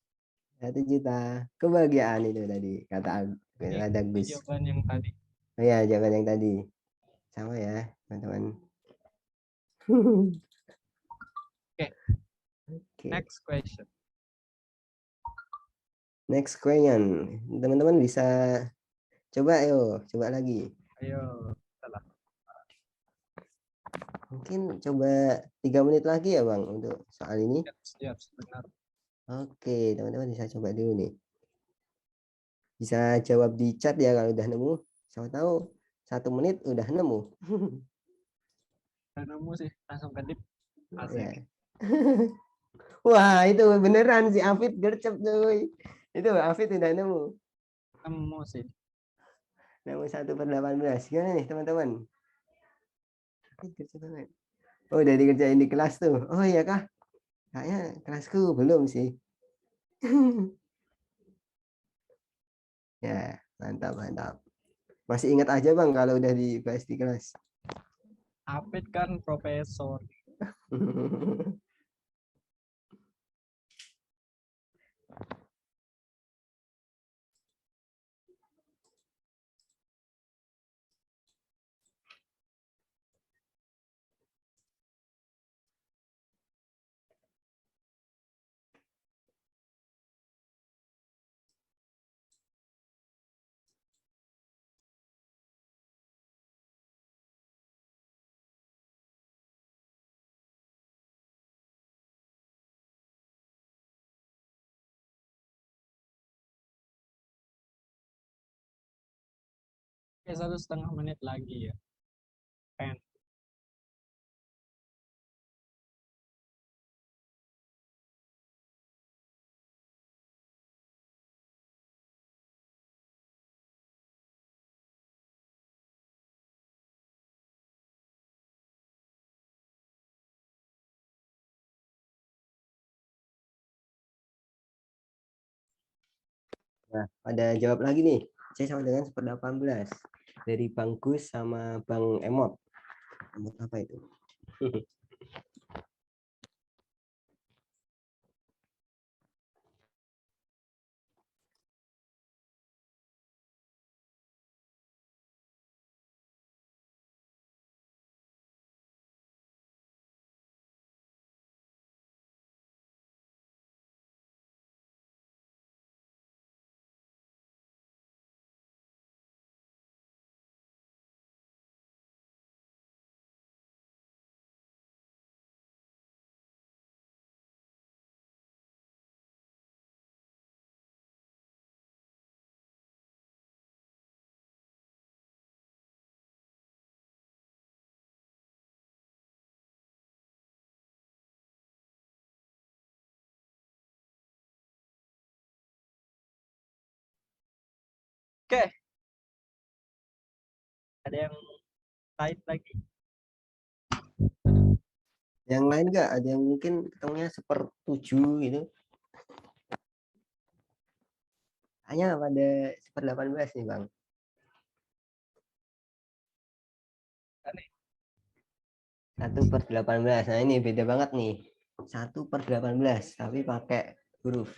1 juta. Kebahagiaan itu tadi, kata Ini Agus. jawaban yang tadi. Oh ya, jawaban yang tadi. Sama ya, teman-teman. Oke. Oke. Oke. Next question. Next question. Teman-teman bisa coba, ayo, coba lagi. Ayo, salah. Mungkin coba 3 menit lagi ya Bang untuk soal ini. Siap, benar. Oke, teman-teman bisa coba dulu nih. Bisa jawab di chat ya kalau udah nemu. Siapa tahu 1 menit udah nemu. Udah nemu sih, langsung kedip. Ya. Asik. Wah, itu beneran si Afid gercep cuy. Itu Afid udah nemu. Nemu sih. Nemu 1/18. Gimana nih teman-teman? Afid gercep banget. Oh, udah dikerjain di kelas tuh. Oh iya kah? Kayaknya kelasku belum sih. Ya, mantap, mantap. Masih ingat aja Bang kalau udah dibahas di kelas. Apit kan profesor. Oke, 1,5 menit lagi ya. Pen. Nah, ada jawab lagi nih. C sama dengan 1/18 dari Bang Gus sama Bang Emot. Emot apa itu? Oke. Ada yang lain lagi? Yang lain enggak? Ada yang mungkin ketemunya 1/7 gitu. Hanya pada 1/18 nih Bang. 1/18. Nah ini beda banget nih. 1/18 tapi pakai huruf.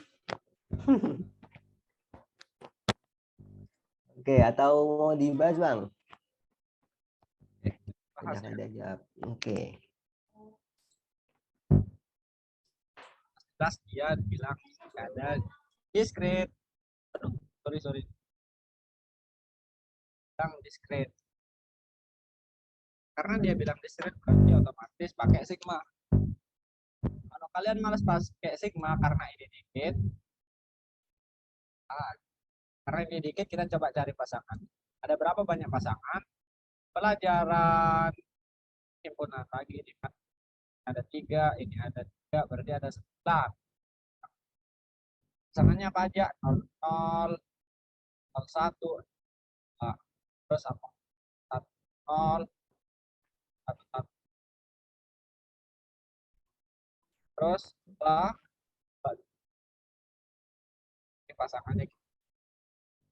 Oke, atau mau dibahas Bang? Bahas ya. Udah jawab. Oke. Jelas dia bilang ada discrete. Aduh, sorry. Bilang discrete. Karena dia bilang discrete berarti otomatis pakai sigma. Kalau kalian malas pakai sigma karena ini dikit, karena ini dikit kita coba cari pasangan. Ada berapa banyak pasangan? Pelajaran himpunan lagi ini kan ada 3, ini ada 3, berarti ada 9. Pasangannya apa aja? 0, 0, 1, terus apa? 1, 0, 1, 1. Terus setelah ini pasangannya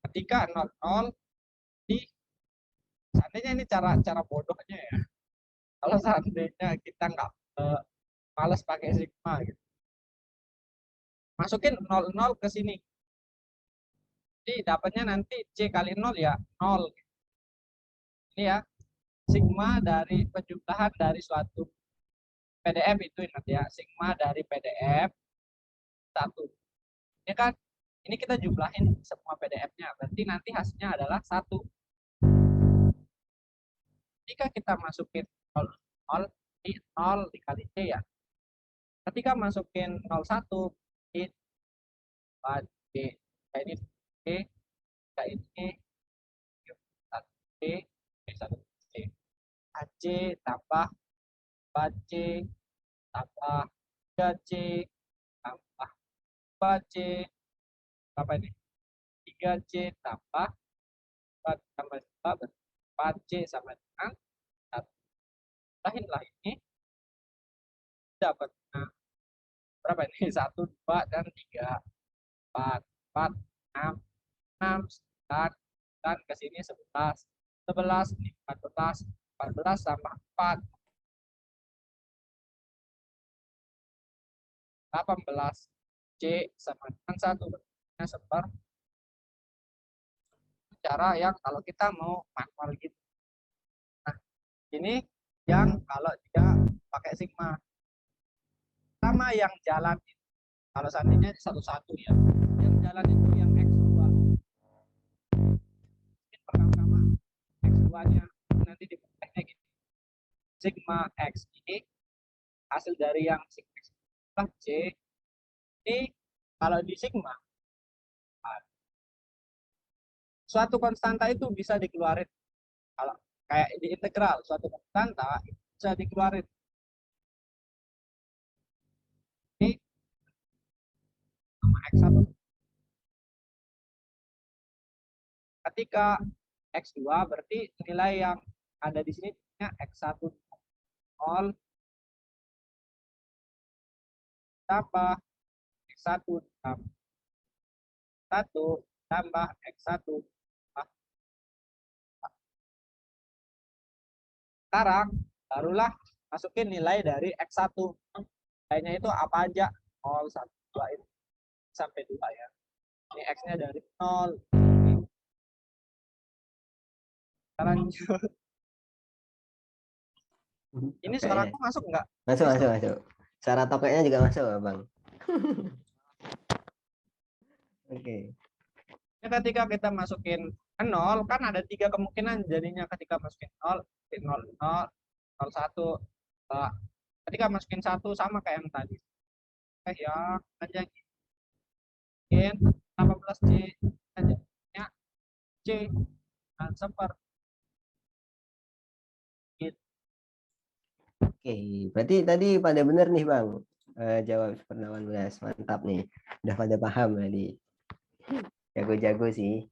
ketika 0, 0 di seandainya ini cara bodohnya ya. Kalau seandainya kita nggak males pakai sigma gitu. Masukin 0, 0 ke sini. Jadi dapatnya nanti C kali 0 ya 0. Ini ya sigma dari penjumlahan dari suatu PDF itu ingat ya, sigma dari PDF 1. Ini kan, ini kita jumlahin semua PDF-nya, berarti nanti hasilnya adalah 1. Jika kita masukin 0, 0, 0 dikali C ya. Ketika masukin 01, ini C, ini C, ini 1 C, 1 C. AC tambah 4C tambah 3C tambah 2C, apa ini? 3C tambah 4 tambah 2 4C sama dengan 1. Lainlah ini dapat berapa ini? 1, 2, dan 3. 4, 4, 6, 6, 9, dan ke sini 11. 11, 14, 14 tambah 4. 18. C sama dengan 1. Seperti cara yang kalau kita mau manual gitu. Nah, ini yang kalau dia pakai sigma. Sama yang jalan itu, kalau seandainya satu-satu ya, yang jalan itu yang X2. Mungkin pertama-tama X2-nya nanti dipakainya gitu. Sigma X ini hasil dari yang sigma X plus C. Ini kalau di sigma, suatu konstanta itu bisa dikeluarin. Kalau kayak di integral, suatu konstanta bisa dikeluarin. Ini sama X1. Ketika X2 berarti nilai yang ada di sini X1 0 tambah X1 tambah 1 tambah X1. Nah, sekarang barulah masukin nilai dari X1. Nilainya itu apa aja? 0, 1, 2 itu sampai 2 ya. Ini X-nya dari 0. Sekarang ini suaraku masuk nggak? Masuk, masuk, masuk. Suara tokeknya juga masuk, Bang. Oke. Ini ketika kita masukin 0, kan ada 3 kemungkinan jadinya ketika masukin 0, 0, 0, 0, 1. Ketika masukin 1 sama kayak yang tadi. Ya, aja mungkin 18C aja C dan seperti itu. Oke, berarti tadi pada benar nih Bang. Jawab 18, mantap nih. Udah pada paham tadi. Jago-jago sih.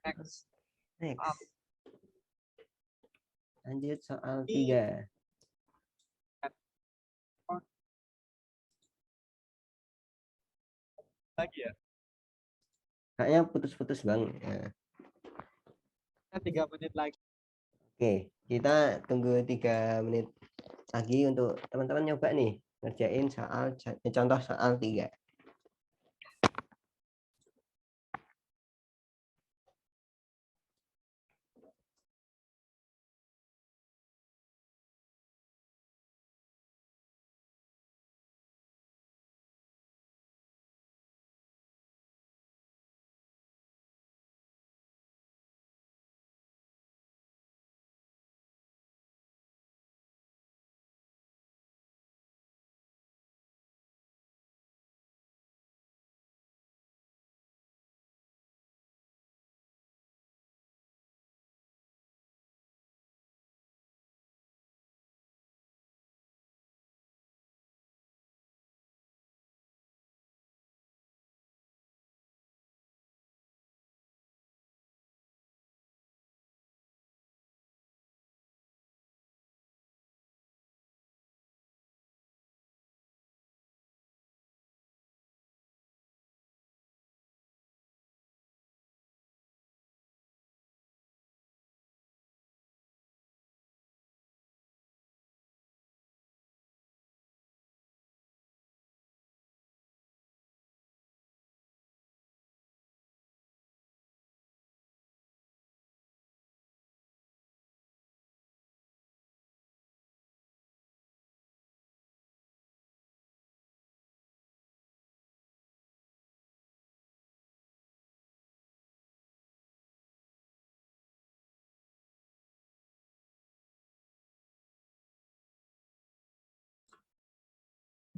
Next. Next. Lanjut soal 3. Lagi ya. Kayaknya putus-putus Bang. Ya. 3 menit lagi. Oke, kita tunggu 3 menit lagi untuk teman-teman nyoba nih ngerjain contoh soal 3.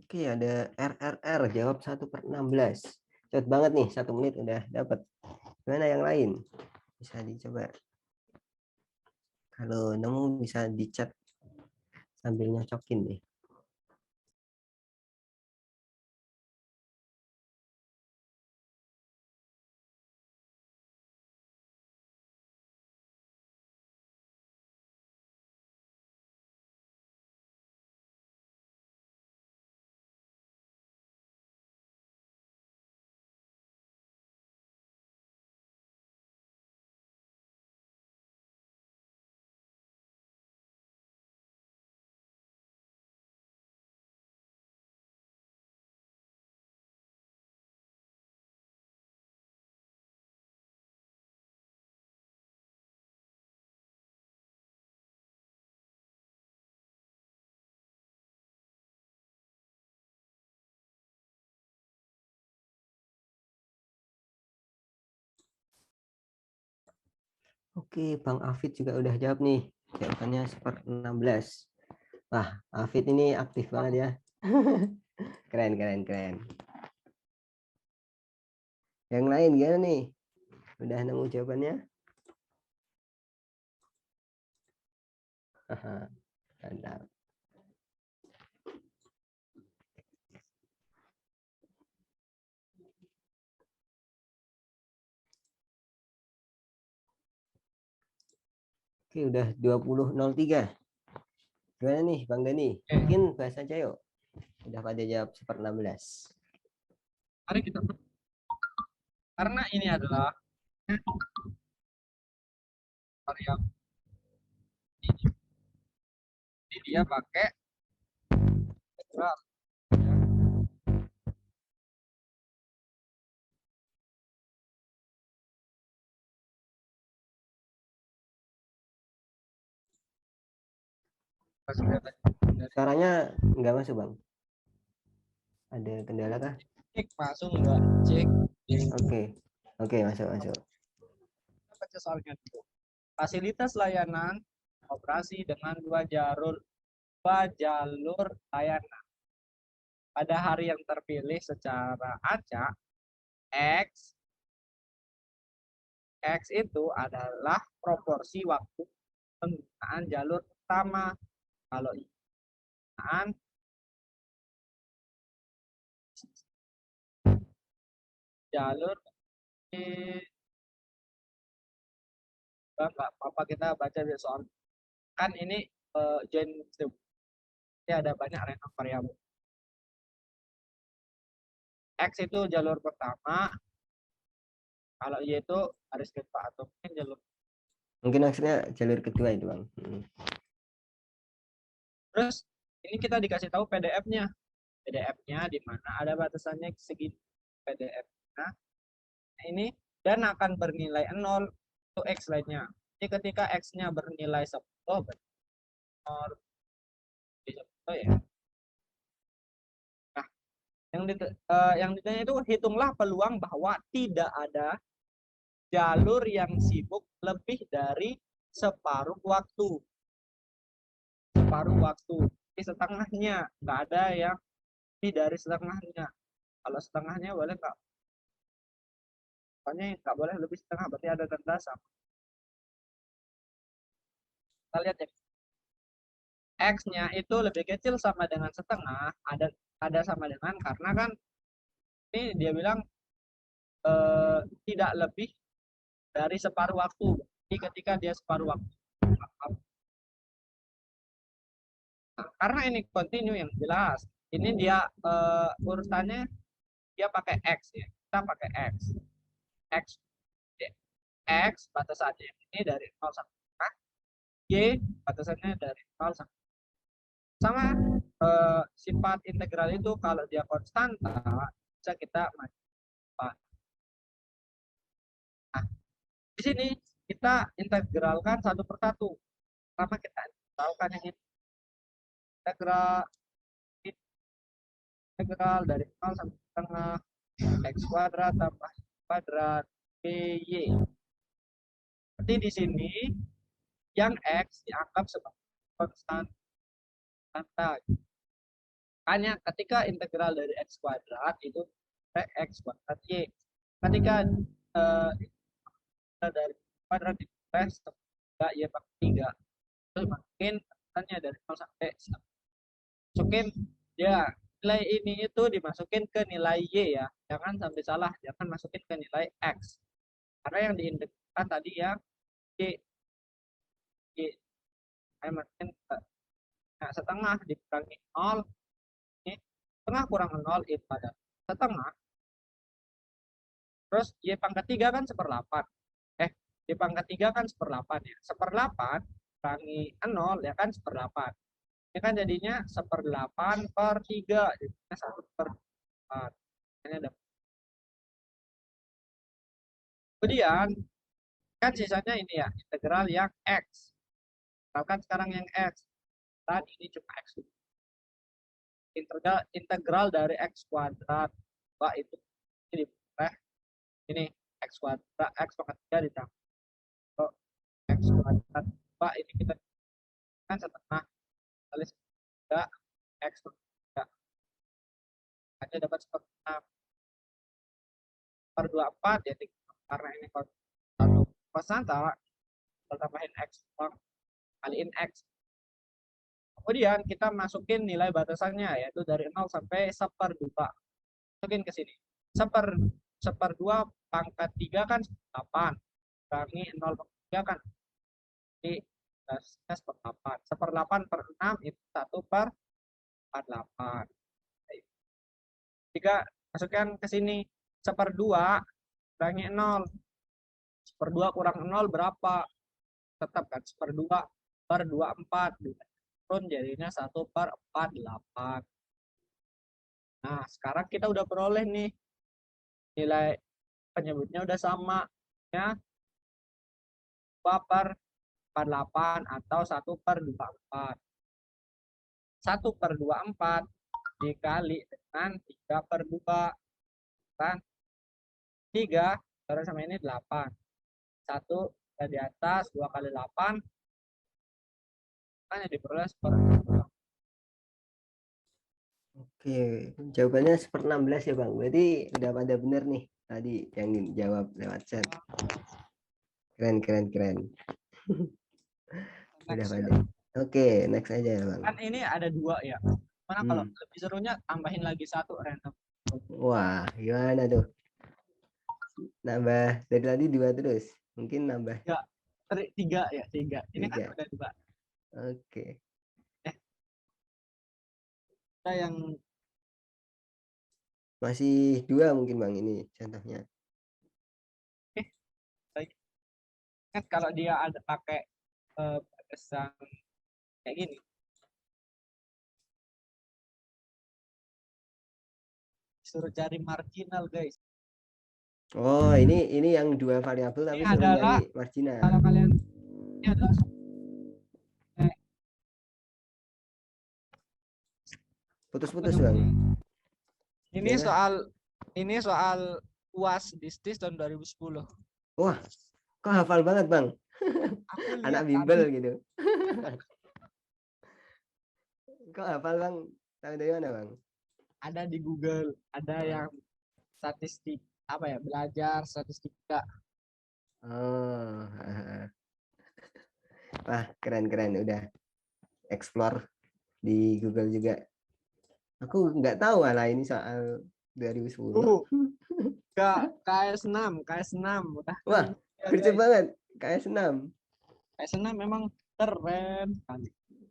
Oke, ada RRR jawab 1/16. Cepet banget nih, 1 menit udah dapat. Gimana yang lain? Bisa dicoba. Kalau nemu bisa di chat sambil nyocokin deh. Oke, Bang Afid juga udah jawab nih. Jawabannya 1/16. Wah, Afid ini aktif banget ya. Keren, keren, keren. Yang lain gimana nih? Udah nemu jawabannya? Haha, mantap. Oke, udah 20.03. Gimana nih, Bang Dani? Mungkin bahas aja yuk. Udah pada jawab 1/16. Mari kita, karena ini adalah variabel ini, jadi dia pakai integral. Suaranya nggak masuk, Bang. Ada kendala kah? Cek masuk enggak? Cek. Oke. Oke, masuk, masuk. Baca soalnya dulu. Fasilitas layanan operasi dengan dua jalur layanan. Pada hari yang terpilih secara acak, X itu adalah proporsi waktu penggunaan jalur pertama. Kalau penggunaan jalur nggak apa-apa, kita baca soal kan ini join distribusi, ada banyak random variabel. X itu jalur pertama, kalau Y itu garis kedua atau mungkin jalur. Mungkin maksudnya jalur kedua itu, Bang. Terus ini kita dikasih tahu PDF-nya. PDF-nya di mana ada batasannya segini PDF-nya. Ini dan akan bernilai 0 untuk X lainnya. Jadi ketika X-nya bernilai 10, berarti 0 ya. Nah, yang ditanya itu hitunglah peluang bahwa tidak ada jalur yang sibuk lebih dari separuh waktu. Separuh waktu. Di setengahnya, nggak ada yang lebih dari setengahnya. Kalau setengahnya boleh nggak? Pokoknya nggak boleh lebih setengah, berarti ada tanda sama. Kita lihat ya. X-nya itu lebih kecil sama dengan setengah, ada sama dengan, karena kan ini dia bilang tidak lebih dari separuh waktu. Jadi ketika dia separuh waktu, karena ini continue yang jelas. Ini dia urutannya dia pakai X ya. Kita pakai X. X X batasannya ini dari 0 sampai Y batasannya dari 0 sampai sama. Sifat integral itu kalau dia konstanta bisa kita manfaatkan. Nah, di sini kita integralkan satu persatu. Pertama kita integralkan yang ini. Integral integral dari 0 sampai setengah X kuadrat tambah kuadrat PY. Berarti di sini yang X dianggap sebagai konstanta. Makanya ketika integral dari x kuadrat itu x kuadrat y. Ketika dari kuadrat itu tiga y pangkat 3. Terus masukin tanya dari 0 sampai 1. Masukin ya nilai ini itu dimasukin ke nilai y ya. Jangan sampai salah, jangan masukin ke nilai x. Karena yang diintegrasikan tadi ya y. Saya masukin ke nah, setengah dikurangi 0. Ini setengah kurang 0 itu ada setengah. Terus y pangkat 3 kan 1/8. Y pangkat 3 kan 1/8 ya. 1/8 kurangi 0 ya kan 1/8. Ini kan jadinya 1/8/3. Jadinya 1/4. Ini ada. Kemudian kan sisanya ini ya, integral yang x. Misalkan sekarang yang x. Dan ini cuma x. Integral dari x kuadrat. Wah, itu ini x kuadrat, x pangkat 3 ditambah x kuadrat. Wah, ini kita kan setengah kali 3 x pangkat 3. Hanya dapat 1/24 ya, karena ini satu konstanta, kita tambahin x kaliin x. Kemudian kita masukin nilai batasannya yaitu dari 0 sampai 1/2. Masukin ke sini. 1/2 pangkat 3 kan 8. Kurangi 0 pangkat 3 kan jadi 1/8. 1/8/6 itu 1/48. Jika masukkan ke sini 1/2 kurangi 0. 1/2 kurang 0 berapa? Tetap kan 1/2/24. Turun jadinya 1/48. Nah, sekarang kita udah peroleh nih nilai penyebutnya udah sama ya, 2/48 atau 1/24. 1/24 dikali dengan 3/2 kan 3 bareng sama ini 8. 1 di atas 2 kali 8 kan yang diperoleh 1/2. Oke, jawabannya 1/16 ya Bang. Berarti udah pada bener nih tadi yang jawab lewat chat. Keren, keren, keren. Udah Next pada. ya. Oke, next aja ya Bang. Kan ini ada 2 ya. Mana kalau lebih serunya tambahin lagi 1 random. Wah, gimana tuh? Nambah dari tadi 2 terus. Mungkin nambah 3 ya, 3. Ini kan 3. udah 2. Oke. Ada yang Masih 2 mungkin Bang ini contohnya. kan kalau dia ada pakai batasan kayak gini. Suruh cari marginal, guys. Oh, ini yang 2 variabel tapi Ini suruh adalah nyari marginal. kalau kalian ini adalah Putus-putus Bang. ini Gimana? soal UAS Distis tahun 2010. Wah, kok hafal banget Bang? Aku Anak lihat bimbel tadi gitu. Kok hafal Bang? Tahu dari mana Bang? ada di Google, ada yang statistik apa ya, belajar statistika. Oh, wah keren-keren udah explore di Google juga. Aku nggak tahu lah ini soal 2010. KS6 udah Wah, kan ya gercep guys. banget. KS6. KS6 memang keren kali.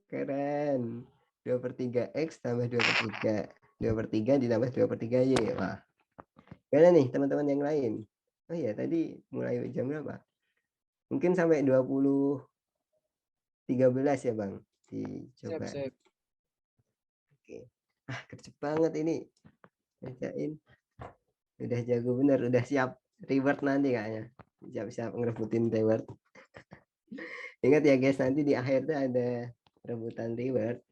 Keren. 2/3 X tambah 2/3. 2/3 ditambah 2/3 Y. Wah. Gimana nih teman-teman yang lain? Oh iya, tadi mulai jam berapa? Mungkin sampai 20:13 ya, Bang. Dicoba. Sip. Oke. Ah, gercep banget ini. Bacain. Udah jago bener, udah siap reward nanti kayaknya. Siap-siap ngerebutin reward. Ingat ya guys, nanti di akhir tuh ada rebutan reward.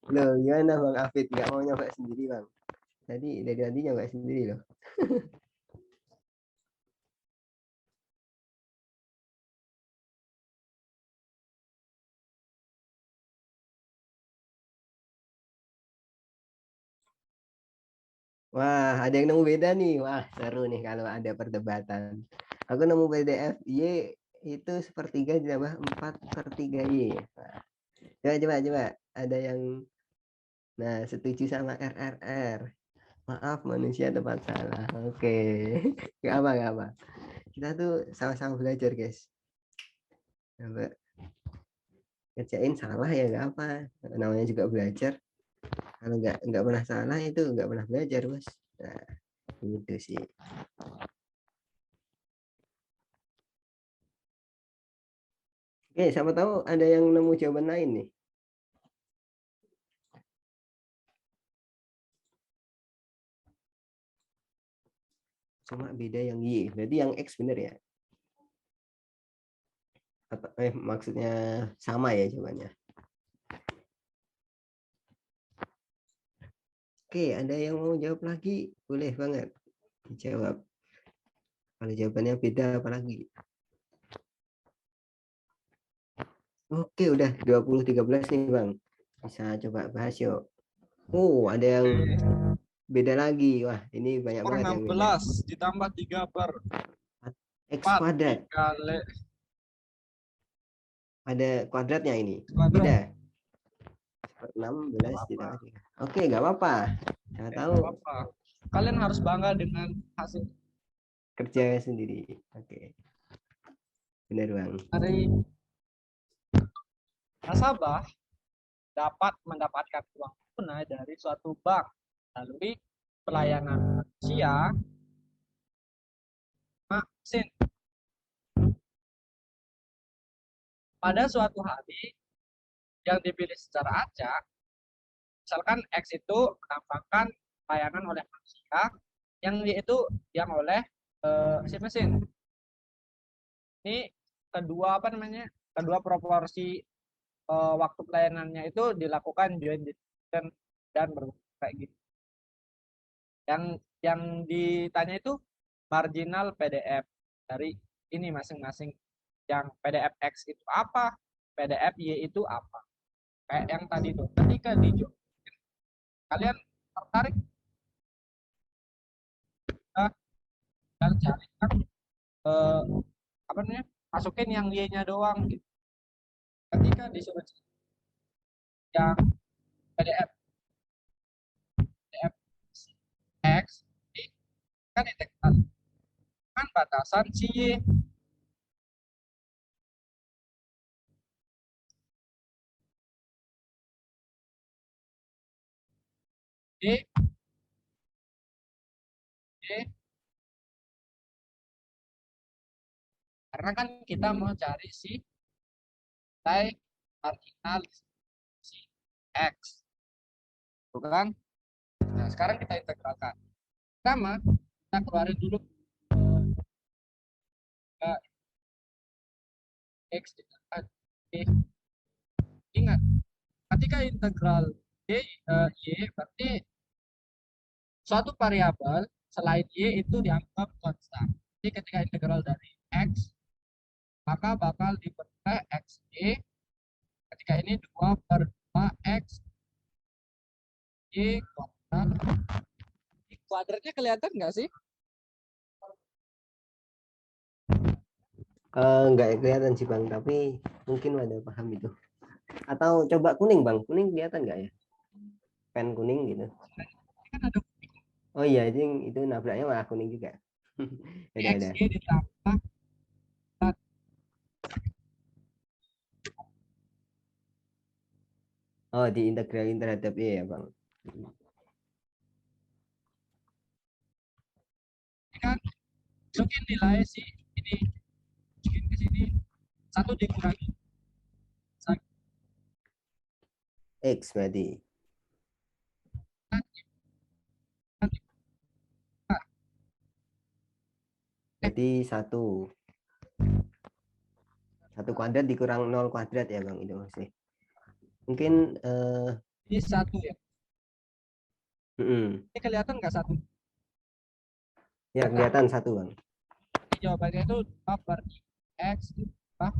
Loh, gimana Bang Afid? Nggak mau nyoba sendiri, Bang? Tadi dari tadi nyoba sendiri loh. Wah, ada yang nemu beda nih. Wah, seru nih kalau ada perdebatan. Aku nemu PDF Y itu sepertiga ditambah 4/3 Y. Nah, coba. Ada yang setuju sama RRR. Maaf manusia tempat salah. Oke. Gak apa. Kita tuh sama-sama belajar, guys. Coba kerjain salah ya nggak apa. Namanya juga belajar. Kalau nggak pernah salah itu nggak pernah belajar, Bos. Nah, itu sih. Oke, siapa tahu ada yang nemu jawaban lain nih. Cuma beda yang Y. Berarti yang X bener ya? Atau, maksudnya sama ya jawabannya. Oke, ada yang mau jawab lagi? Boleh banget dijawab. Kalau jawabannya beda apalagi. Oke, udah 20:13 nih, Bang. Bisa coba bahas yuk. Oh, ada yang beda lagi. Wah, ini banyak Per banget yang beda. 16 ditambah 3 per X 4 kuadrat. dikali Ada kuadratnya ini. kuadrat. Beda. 16 ditambah 3. Oke, nggak apa-apa. Saya tahu Apa? Kalian harus bangga dengan hasil kerja sendiri. Oke, benar, Bang. dari nasabah dapat mendapatkan uang tunai dari suatu bank melalui pelayanan manusia mesin. Pada suatu hari yang dipilih secara acak, misalkan X itu menampakkan layanan oleh manusia, yang Y itu yang oleh si mesin. Ini kedua apa namanya? Kedua proporsi waktu pelayanannya itu dilakukan join dan kayak gitu. Yang ditanya itu marginal PDF dari ini masing-masing. Yang PDF X itu apa, PDF Y itu apa. Kayak yang tadi tuh, ketika dijoin, kalian tertarik dan cari eh, apa namanya, masukin yang Y-nya doang gitu. Ketika disuruh yang PDF PDF X kan integral kan batasan si Y. Y, Y karena kan kita mau cari si nilai marginal si X, bukan? Nah, sekarang kita integralkan. Pertama, kita keluarin dulu X dengan Y. Ingat, ketika integral Y berarti suatu variabel selain Y itu dianggap konstan. Jadi ketika integral dari X, maka bakal diperoleh XY. Ketika ini 2/2 X Y kuadrat. Kuadratnya kelihatan nggak sih? Nggak kelihatan sih, Bang, tapi mungkin ada paham itu. Atau coba kuning, Bang. Kuning kelihatan nggak ya? Pen kuning gitu. Kan ada Oh iya, itu nabraknya malah kuning juga. Udah. XY ditambah Oh, diintegralin terhadap Y ya, Bang. kan masukin nilai si ini, masukin ke sini, satu dikurangi X berarti. Jadi satu kuadrat dikurang 0 kuadrat ya, Bang, itu masih. Mungkin ini satu ya. mm-mm. Ini kelihatan nggak satu? Ya kelihatan satu, Bang. Ini jawabannya itu 2/X Per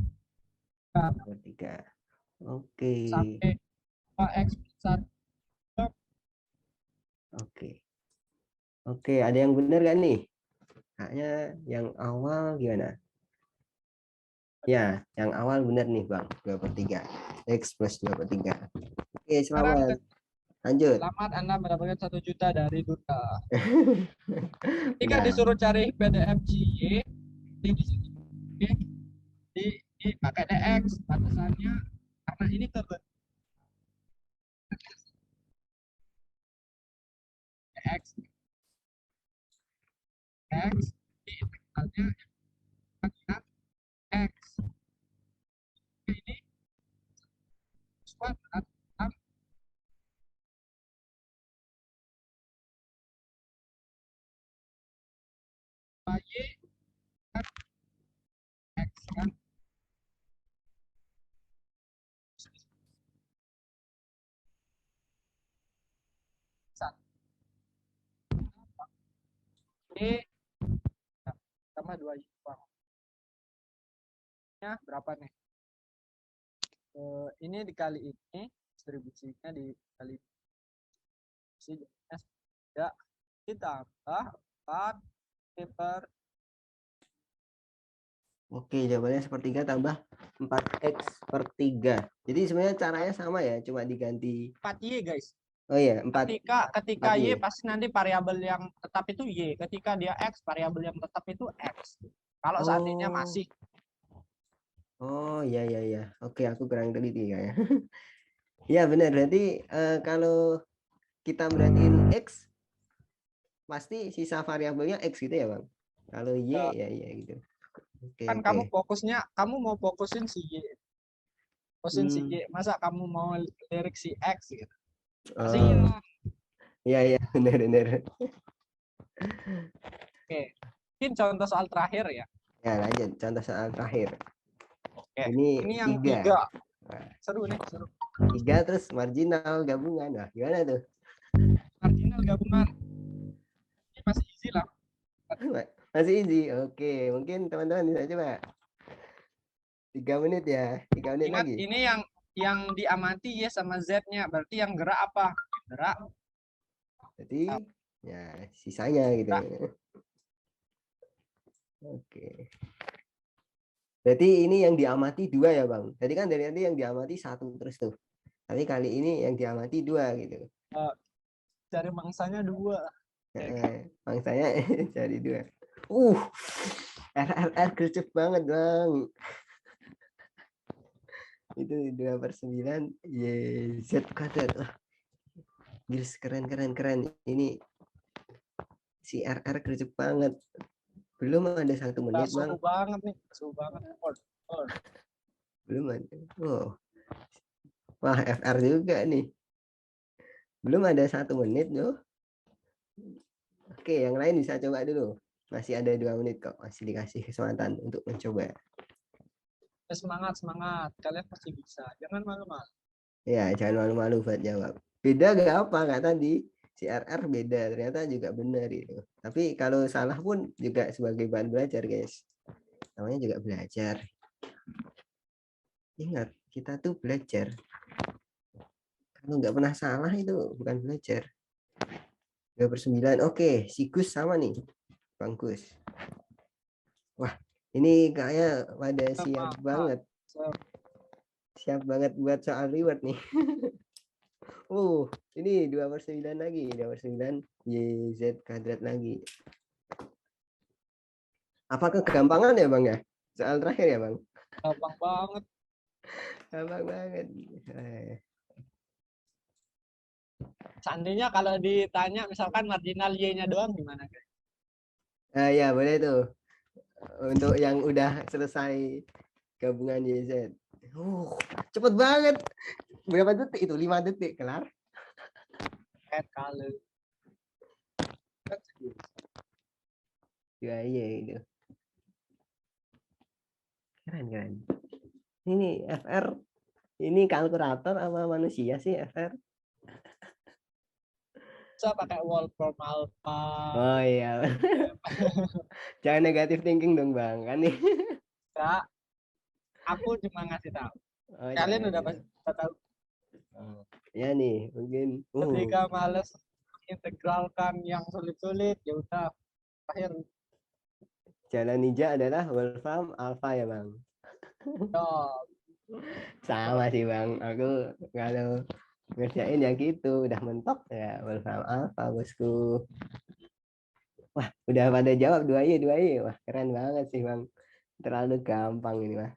3. Oke. sampai 2X besar. Oke. Oke, ada yang benar gak nih? Kayaknya yang awal gimana? Ya, yang awal benar nih Bang, 2/3. X plus 2/3. Oke, Sekarang selamat. Lanjut. selamat Anda mendapatkan 1 juta dari Duta. Jika Nah, disuruh cari PDFGY di sini pakai DX batasannya karena ini terbentuk DX X di integralnya adalah X ini sesuatu adalah Y kan X kan satu Y sama 2Y nya berapa nih? Ini dikali ini distribusinya dikali tidak ditambah 4 per oke, jawabannya sepertiga tambah 4x/3. Jadi sebenarnya caranya sama ya, cuma diganti. 4Y guys. Oh iya, 4 Ketika Y 4y. pasti nanti variabel yang tetap itu Y. Ketika dia X, variabel yang tetap itu X. Kalau seandainya Oh, masih oh ya ya ya. Oke, aku kurang teliti kayaknya. Ya benar, berarti kalau kita merhatiin X, pasti sisa variabelnya X gitu ya Bang. Kalau Y ya ya gitu. Oke kan oke. kamu mau fokusin si Y. Fokusin si Hmm. Y. Masa kamu mau lirik si X gitu. Oh, Kasihan. iya iya benar benar. Oke. Mungkin contoh soal terakhir ya. Ya lanjut, contoh soal terakhir. Oke. Ini Ini yang 3. 3. Nah, Seru nih, seru. 3 terus marginal gabungan. Nah, gimana tuh? Marginal gabungan. Ini masih easy lah. Masih easy. Oke, mungkin teman-teman bisa coba. 3 menit ya. 3 menit Ingat lagi. ini yang diamati Y sama Z-nya. Berarti yang gerak apa? Gerak. Jadi ya sisanya gitu. Gerak. Oke. Berarti ini yang diamati 2 ya Bang. Tadi kan dari nanti yang diamati 1 terus tuh. Tapi kali ini yang diamati 2 gitu. Cari mangsanya 2. Bangsanya jadi 2. RRR gercep banget Bang. Itu 2/9 YZ kuadrat. Wah, gils keren keren keren. Ini si RR gercep banget. Belum ada 1 menit Bang. Suhu banget nih. Suhu banget. Belum ada. Oh. Wah, FR juga nih. Belum ada 1 menit loh. Oke, yang lain bisa coba dulu. Masih ada 2 menit kok. Masih dikasih kesempatan untuk mencoba. Semangat, semangat. Kalian pasti bisa. Jangan malu-malu. Ya, jangan malu-malu buat jawab. Beda gak apa, nggak tadi. Si RR beda, ternyata juga benar itu. Tapi kalau salah pun juga sebagai bahan belajar, guys. Namanya juga belajar. Ingat, kita tuh belajar. Kalau nggak pernah salah itu bukan belajar. 2/9. Oke, si Gus sama nih. Bang Gus. Wah, ini kayak pada siap banget. Siap banget buat soal reward nih. Ini 2/9 lagi. 2/9 YZ kuadrat lagi. Apakah kegampangan ya Bang ya? Soal terakhir ya Bang? Gampang banget. Gampang banget. Seandainya kalau ditanya misalkan marginal Y-nya doang gimana guys? Ya boleh tuh. Untuk yang udah selesai gabungan YZ. Cepet banget. Berapa detik itu? 5 detik kelar. Kalau Ya iya itu. Keren keren. Ini FR ini kalkulator apa manusia sih FR? bisa pakai Wolfram Alpha. Oh iya. Jangan negatif thinking dong Bang. Kan nih. Kak, aku cuma ngasih tahu. Oh, Kalian jangan udah gitu. pasti tahu. Ya nih, mungkin Ketika males integralkan yang sulit-sulit, ya udah akhir Jalan ninja adalah Wolfram Alpha ya Bang. dong. Sama sih Bang. Aku kalau ngerjain ya gitu, udah mentok ya Wolfram Alpha bosku. Wah, udah pada jawab 2Y. Wah, keren banget sih Bang. Terlalu gampang ini mah.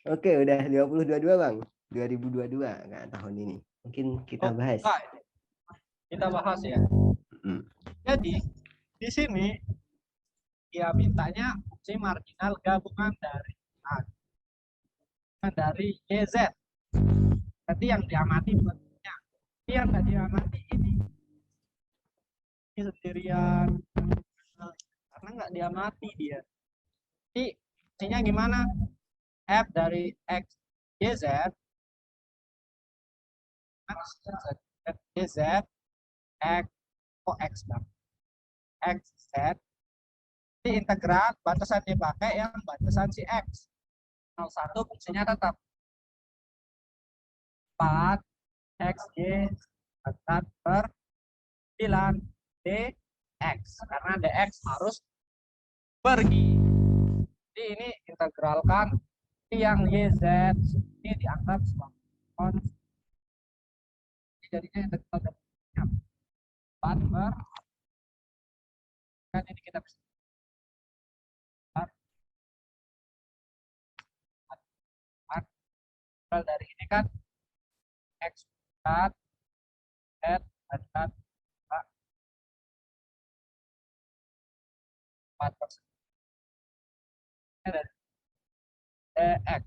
Oke, udah 2022 Bang. 2022 nah, tahun ini. Mungkin kita Oh, bahas. enggak, kita bahas ya. Hmm. Jadi di sini dia mintanya fungsi marginal gabungan dari A dari YZ. Berarti yang diamati bentuknya. Ini yang nggak diamati ini sendirian. Nah, karena nggak diamati dia. Jadi fungsinya gimana? F dari X YZ YZ X X bang X Z di integral batasan dipakai yang batasan si X 01 fungsinya tetap 4 XY kuadrat per 9 DX karena DX harus pergi. Jadi ini integralkan yang YZ ini dianggap sebagai konstan. Jadinya integral dari 4 per kan ini kita bisa integral dari ini kan X kuadrat Z kuadrat 4 per dari DX.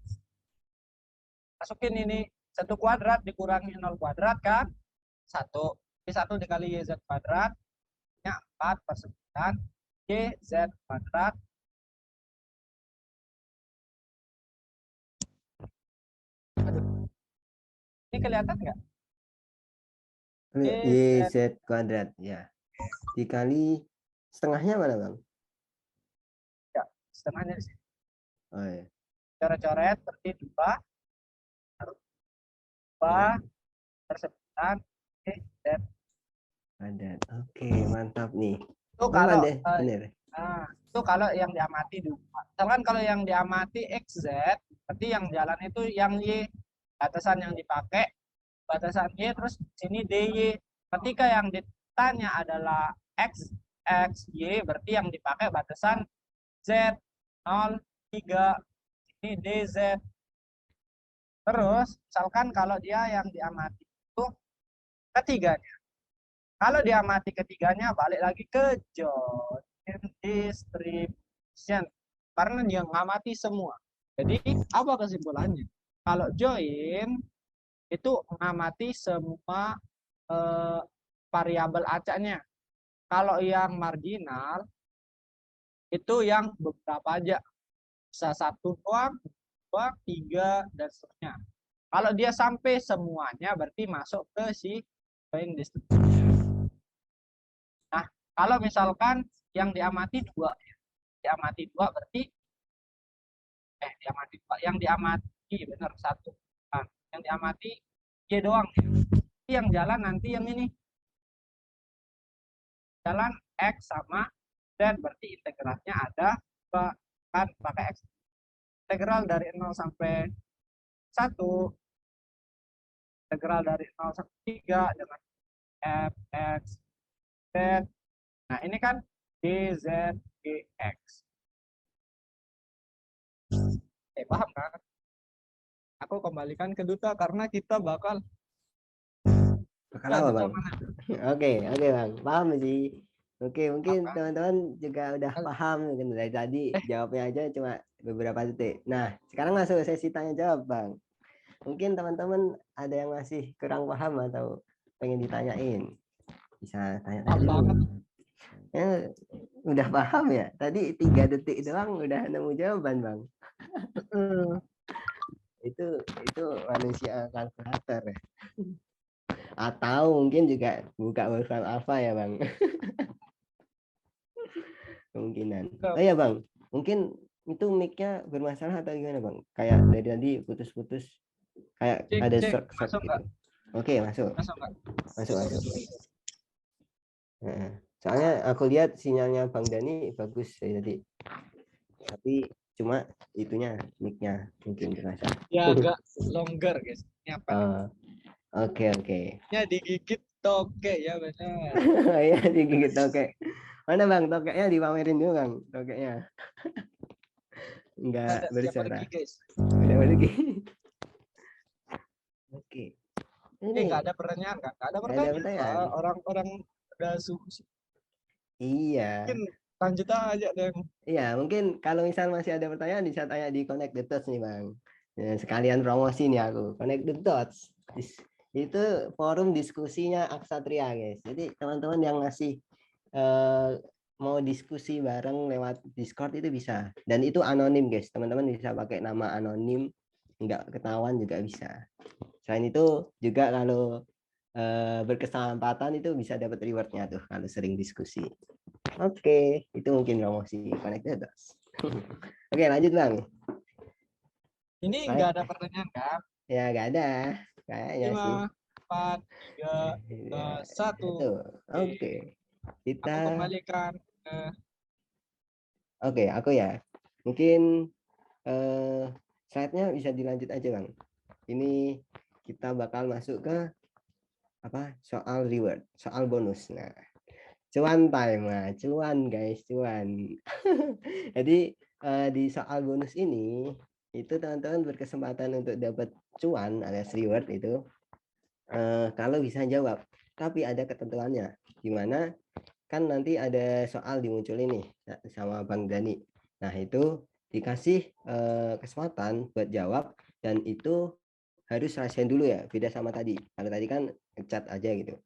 Masukin ini 1 kuadrat dikurangi 0 kuadrat kan 1. Jadi 1 dikali YZ kuadrat nya 4 per 9 YZ kuadrat. Ini kelihatan nggak? YZ kuadrat ya. Dikali setengahnya mana Bang? Ya, setengahnya di sini. Oh ya. Coret-coret seperti 2 per 9 YZ. Oke, mantap nih. Itu kalau bener. itu kalau yang diamati 2. Misalkan kalau yang diamati XZ, berarti yang jalan itu yang Y, batasan yang dipakai batasan Y, terus sini DY. Ketika yang ditanya adalah X, Y, berarti yang dipakai batasan Z 0, 3, ini DZ. Terus, misalkan kalau dia yang diamati itu ketiganya. Kalau diamati ketiganya, balik lagi ke join distribution. Karena dia ngamati semua. Jadi, apa kesimpulannya? Kalau join, itu mengamati semua variabel acaknya. Kalau yang marginal, itu yang beberapa aja. Bisa 1 doang, 2, 3, dan seterusnya. Kalau dia sampai semuanya, berarti masuk ke si join distribution. Nah, kalau misalkan yang diamati 2, diamati 2 berarti diamati 2, yang diamati benar 1. Nah, yang diamati Y doang. Yang jalan nanti yang ini. Jalan X sama Z, berarti integralnya ada kan pakai X. Integral dari 0 sampai 1, integral dari 0 sampai 3 dengan F, X, Z. Nah, ini kan dz dx. Paham kan? Aku kembalikan ke Duta karena kita bakal apa Bang? Oke Bang, paham sih. Oke, mungkin teman-teman juga udah paham mungkin dari tadi jawabnya aja cuma beberapa detik. Nah, sekarang masuk sesi tanya jawab Bang. Mungkin teman-teman ada yang masih kurang paham atau pengen ditanyain, bisa tanya dulu. Ya, udah paham ya? Tadi 3 detik doang udah nemu jawaban Bang. itu manusia kalkulator ya. Atau mungkin juga buka Wolfram Alpha ya Bang. Kemungkinan. Oh ya Bang, mungkin itu mic-nya bermasalah atau gimana Bang? Kayak dari tadi putus-putus, kayak ada shock gitu. Oke, masuk. Masuk. Heeh. Soalnya aku lihat sinyalnya Bang Dani bagus jadi, tapi cuma itunya mic-nya mungkin terasa. Ya agak longgar guys. Ini apa nih? Oh, oke oke. Ya digigit toke ya benar. Ya digigit tokek. Mana Bang tokeknya dipamerin dulu Bang tokeknya. Enggak Ada siap bersuara. pergi guys. Udah lagi. Oke. Eh Ini nggak ada pertanyaan kan? Nggak ada nggak ada pertanyaan pertanyaan. lah. Orang-orang udah subuh sih. Iya. Mungkin lanjut aja deh. Iya, mungkin kalau misal masih ada pertanyaan bisa tanya di Connect the Dots nih, Bang. Ya, sekalian promosi nih aku. Connect the Dots. Itu forum diskusinya Aksatria, guys. Jadi teman-teman yang masih eh, mau diskusi bareng lewat Discord itu bisa. Dan itu anonim, guys. Teman-teman bisa pakai nama anonim, nggak ketahuan juga bisa. Selain itu juga kalau berkesempatan itu bisa dapat rewardnya tuh kalau sering diskusi. Oke, itu mungkin promosi Connected Dots. Oke, lanjut Bang. Ini nggak Baik. ada pertanyaan kan? Ya, nggak ada. Kayaknya sih. 5, 4, 3, Ya, 1. itu. Oke. Oke. Kita Aku kembalikan ke oke, aku ya. Mungkin eh slide-nya bisa dilanjut aja, Bang. Ini kita bakal masuk ke apa? Soal reward, soal bonus. Nah, cuan time. Nah, cuan guys, cuan. Jadi di soal bonus ini itu teman-teman berkesempatan untuk dapat cuan alias reward itu kalau bisa jawab. Tapi ada ketentuannya. Di mana kan nanti ada soal dimunculin nih sama Bang Dani. Nah, itu dikasih kesempatan buat jawab dan itu harus rasain dulu ya, beda sama tadi. Kalau tadi kan chat aja gitu.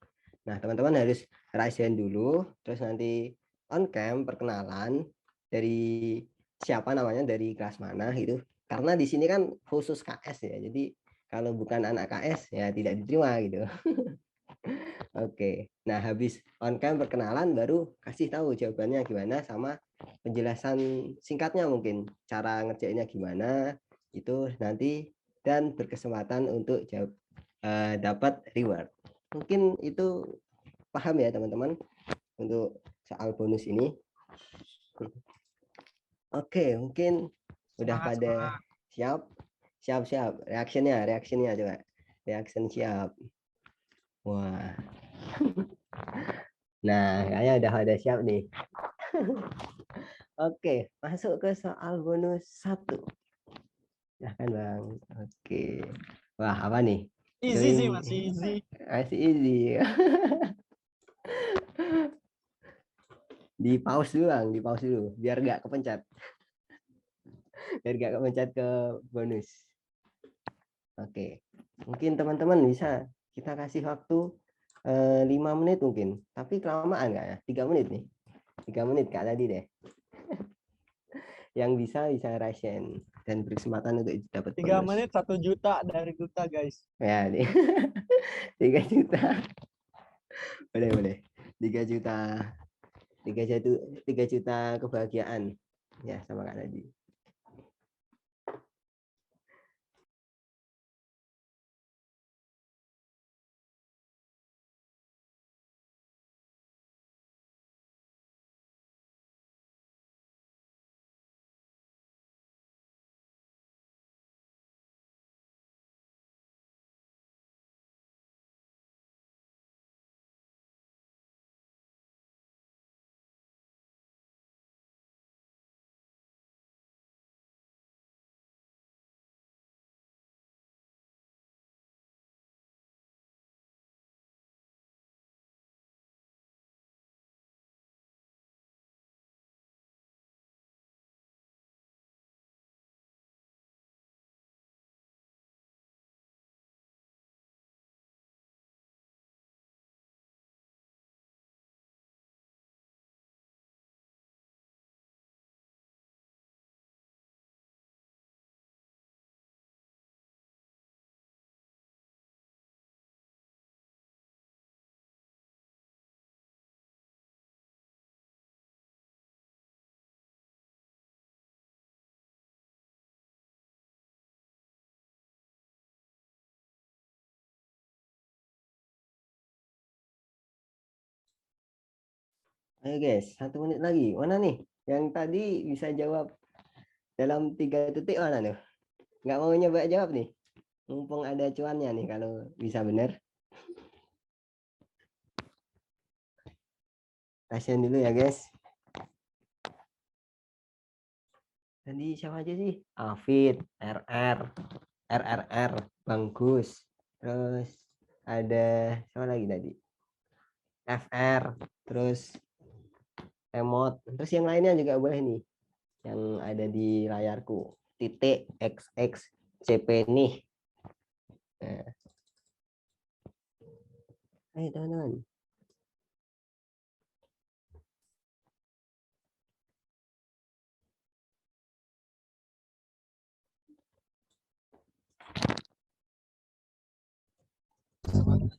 Nah, teman-teman harus rasain dulu, terus nanti on cam perkenalan dari siapa namanya, dari kelas mana gitu. Karena di sini kan khusus KS ya, jadi kalau bukan anak KS ya tidak diterima gitu. Oke, nah habis on cam perkenalan baru kasih tahu jawabannya gimana sama penjelasan singkatnya mungkin cara ngerjainnya gimana itu nanti dan berkesempatan untuk dapat reward. Mungkin itu paham ya teman-teman untuk soal bonus ini. Oke, mungkin udah semangat pada semangat. siap, siap reaksinya coba, reaction siap. Wah, nah kayaknya udah pada siap nih. Oke, masuk ke soal bonus satu. Ya kan Bang. Oke. Wah, apa nih? Easy sih Doing masih easy. masih easy. Di pause dulu Bang, di pause dulu biar nggak kepencet. Biar nggak kepencet ke bonus. Oke. Mungkin teman-teman bisa kita kasih waktu 5 menit mungkin. Tapi kelamaan nggak ya? 3 menit nih. 3 menit Kak tadi deh. Yang bisa rasen dan berkesempatan untuk dapat 3 bonus. menit 1 juta dari Duta guys. Ya, nih. 3 juta. Boleh, boleh. 3 juta. 3 juta, 3 juta kebahagiaan. Ya, sama Kak tadi. Ayo guys, 1 menit lagi. Mana nih? Yang tadi bisa jawab dalam 3 detik mana nih? Nggak mau nyoba jawab nih? Mumpung ada cuannya nih kalau bisa bener. Kasihan dulu ya guys. Tadi siapa aja sih? Afid, RRR, Bang Gus. Terus ada siapa lagi tadi? FR, terus emot. Terus yang lainnya juga boleh nih. Yang ada di layarku. Titik XXCP nih. Nah, ayo teman-teman.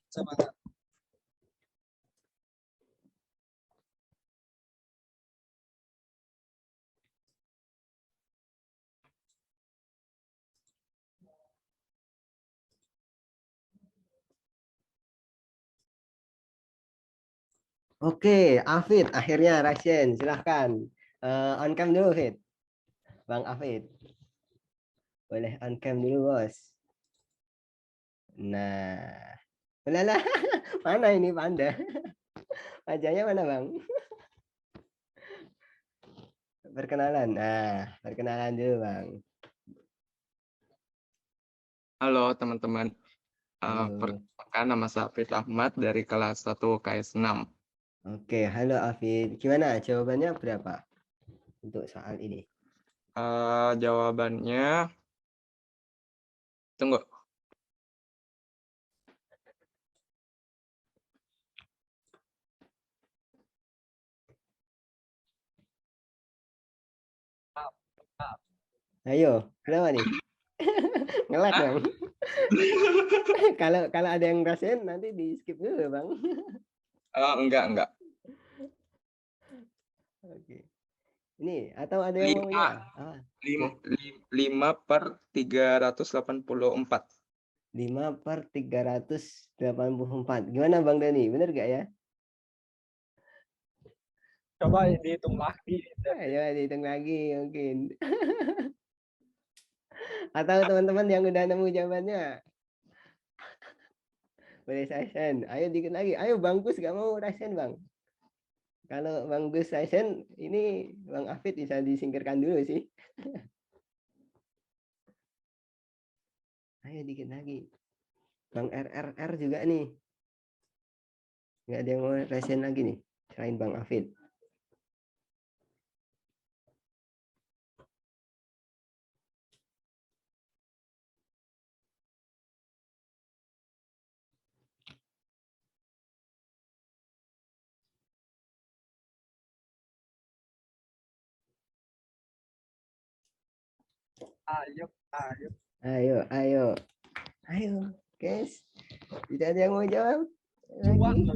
Semangat. Oke, Afid, akhirnya Rasyen, silahkan. On cam dulu, Fit. Bang Afid. Boleh on cam dulu, bos. Nah, lah, mana ini Panda? Wajahnya mana, Bang? Perkenalan. Nah, perkenalan dulu, Bang. Halo teman-teman, Halo. perkenalkan nama saya Afif Ahmad dari kelas 1 KS6. Oke, halo Afid. Gimana? Jawabannya berapa untuk soal ini? Jawabannya, tunggu, Ayo, kenapa nih? Ngelak, ah, Bang. Kalau kalau ada yang rasain nanti di skip dulu, Bang. enggak, Oke. Ini atau ada yang mau 5, ya? Ah, 5, oke. 5 per 384. 5/384. Gimana Bang Dani? Bener gak ya? Coba dihitung lagi. Ayo dihitung lagi mungkin. Atau teman-teman yang udah nemu jawabannya, boleh raisen. Ayo dikit lagi. Ayo Bang Gus gak mau raisen Bang. Kalau Bang Gus raisen, ini Bang Afid bisa disingkirkan dulu sih. Ayo dikit lagi. Bang RRR juga nih. Nggak ada yang mau raisen lagi nih. Selain Bang Afid. Ayo, ayo. Ayo. Ayo, guys. Tidak ada yang mau jawab Cuan lagi. loh.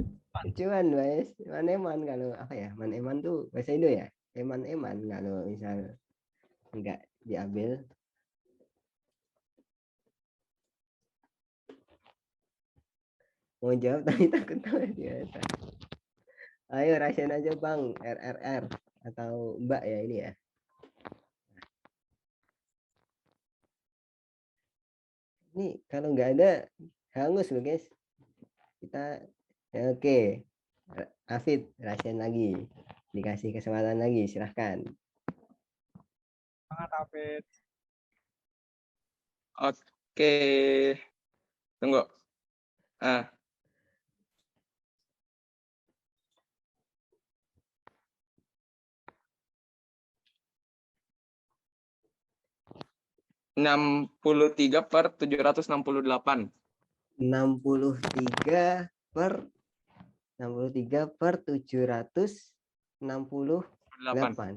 Cuan, guys. Maneman kalau apa ya? Maneman tuh bahasa Indo ya? Eman-eman kalau misal enggak diambil. Mau jawab tapi takut tahu biasa. Ayo rasain aja Bang, RRR atau Mbak ya ini ya. Ini kalau nggak ada hangus loh guys. Kita ya, oke. Afid rasain lagi. Dikasih kesempatan lagi, silahkan. Semangat, David. Oke, tunggu. Ah, 63/768. 63 per 768.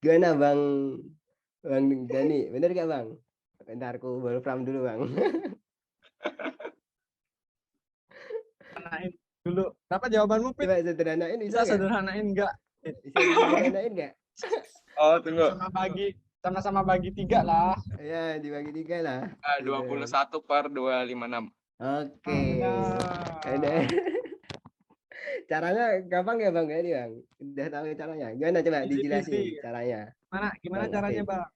Gimana Bang Dani? Bener gak Bang? Bentar aku wolfram dulu Bang. Sederhanain dulu. Berapa jawabanmu, Pit? Coba sederhanain Bisa sederhanain enggak? Bisa sederhanain nggak? Oh, tunggu. Sama-sama bagi 3 lah. Ya, dibagi 3 lah. 21/256. Oke. Nah, Ada Caranya gampang ya Bang ya ini Bang. Udah tahu caranya. Gimana coba Easy dijelasin peasy. caranya Gimana Bang caranya, Afid. Bang?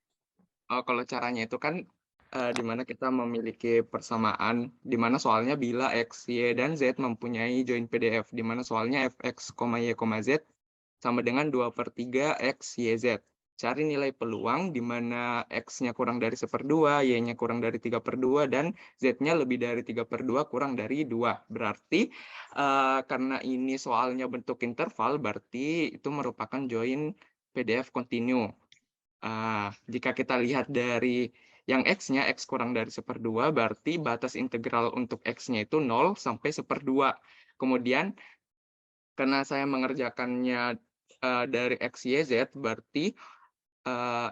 Oh, kalau caranya itu kan di mana kita memiliki persamaan, di mana soalnya bila X, Y, dan Z mempunyai join PDF, di mana soalnya Fx, Y, Z sama dengan 2/3 X, Y, Z. Cari nilai peluang di mana X-nya kurang dari 1/2, Y-nya kurang dari 3/2, dan Z-nya lebih dari 3/2 kurang dari 2. Berarti karena ini soalnya bentuk interval, berarti itu merupakan join PDF continue. Jika kita lihat dari yang X-nya, X kurang dari 1/2, berarti batas integral untuk X-nya itu 0 sampai 1/2. Kemudian, karena saya mengerjakannya dari X, Y, Z, berarti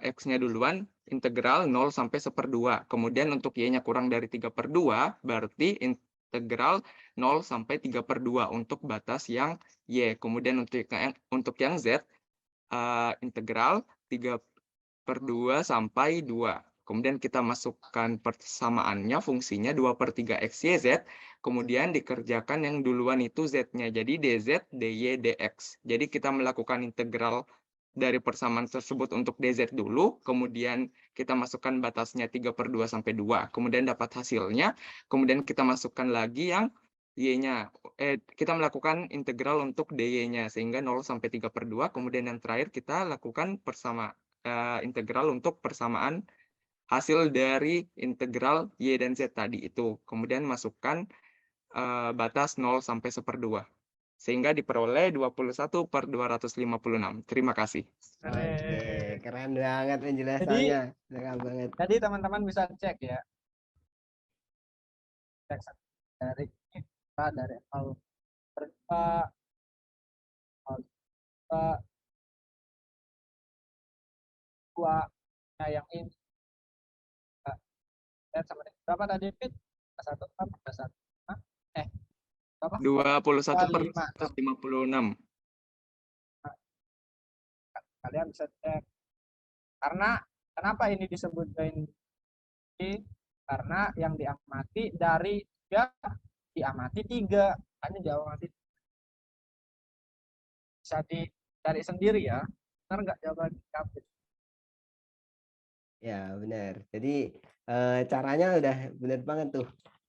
X-nya duluan, integral 0 sampai 1/2. Kemudian untuk Y-nya kurang dari 3/2, berarti integral 0 sampai 3/2 untuk batas yang Y. Kemudian untuk yang Z, integral 3/2 sampai 2. Kemudian kita masukkan persamaannya, fungsinya 2/3 X, Y, Z. Kemudian dikerjakan yang duluan itu Z-nya. Jadi DZ, DY, DX. Jadi kita melakukan integral dari persamaan tersebut untuk DZ dulu. Kemudian kita masukkan batasnya 3/2 sampai 2. Kemudian dapat hasilnya. Kemudian kita masukkan lagi yang Y-nya. Kita melakukan integral untuk DY-nya. Sehingga 0 sampai 3/2. Kemudian yang terakhir kita lakukan integral untuk persamaan hasil dari integral Y dan Z tadi itu. Kemudian masukkan batas 0 sampai 1/2. Sehingga diperoleh 21/256. Terima kasih. Oke, Keren. keren banget Jadi, penjelasannya. Keren banget. jadi teman-teman bisa cek ya, cek dari kita dari alfa, alfa, dua, nah yang ini, lihat sama berapa tadi fit? Satu, apa? Satu, eh, berapa? 25. 21/256. Kalian bisa cek. Karena kenapa ini disebut join key? Karena yang diamati dari 3 diamati 3. Hanya jawaban bisa dicari sendiri ya. Benar nggak jawaban kamu? Ya, benar. Jadi caranya udah benar banget tuh.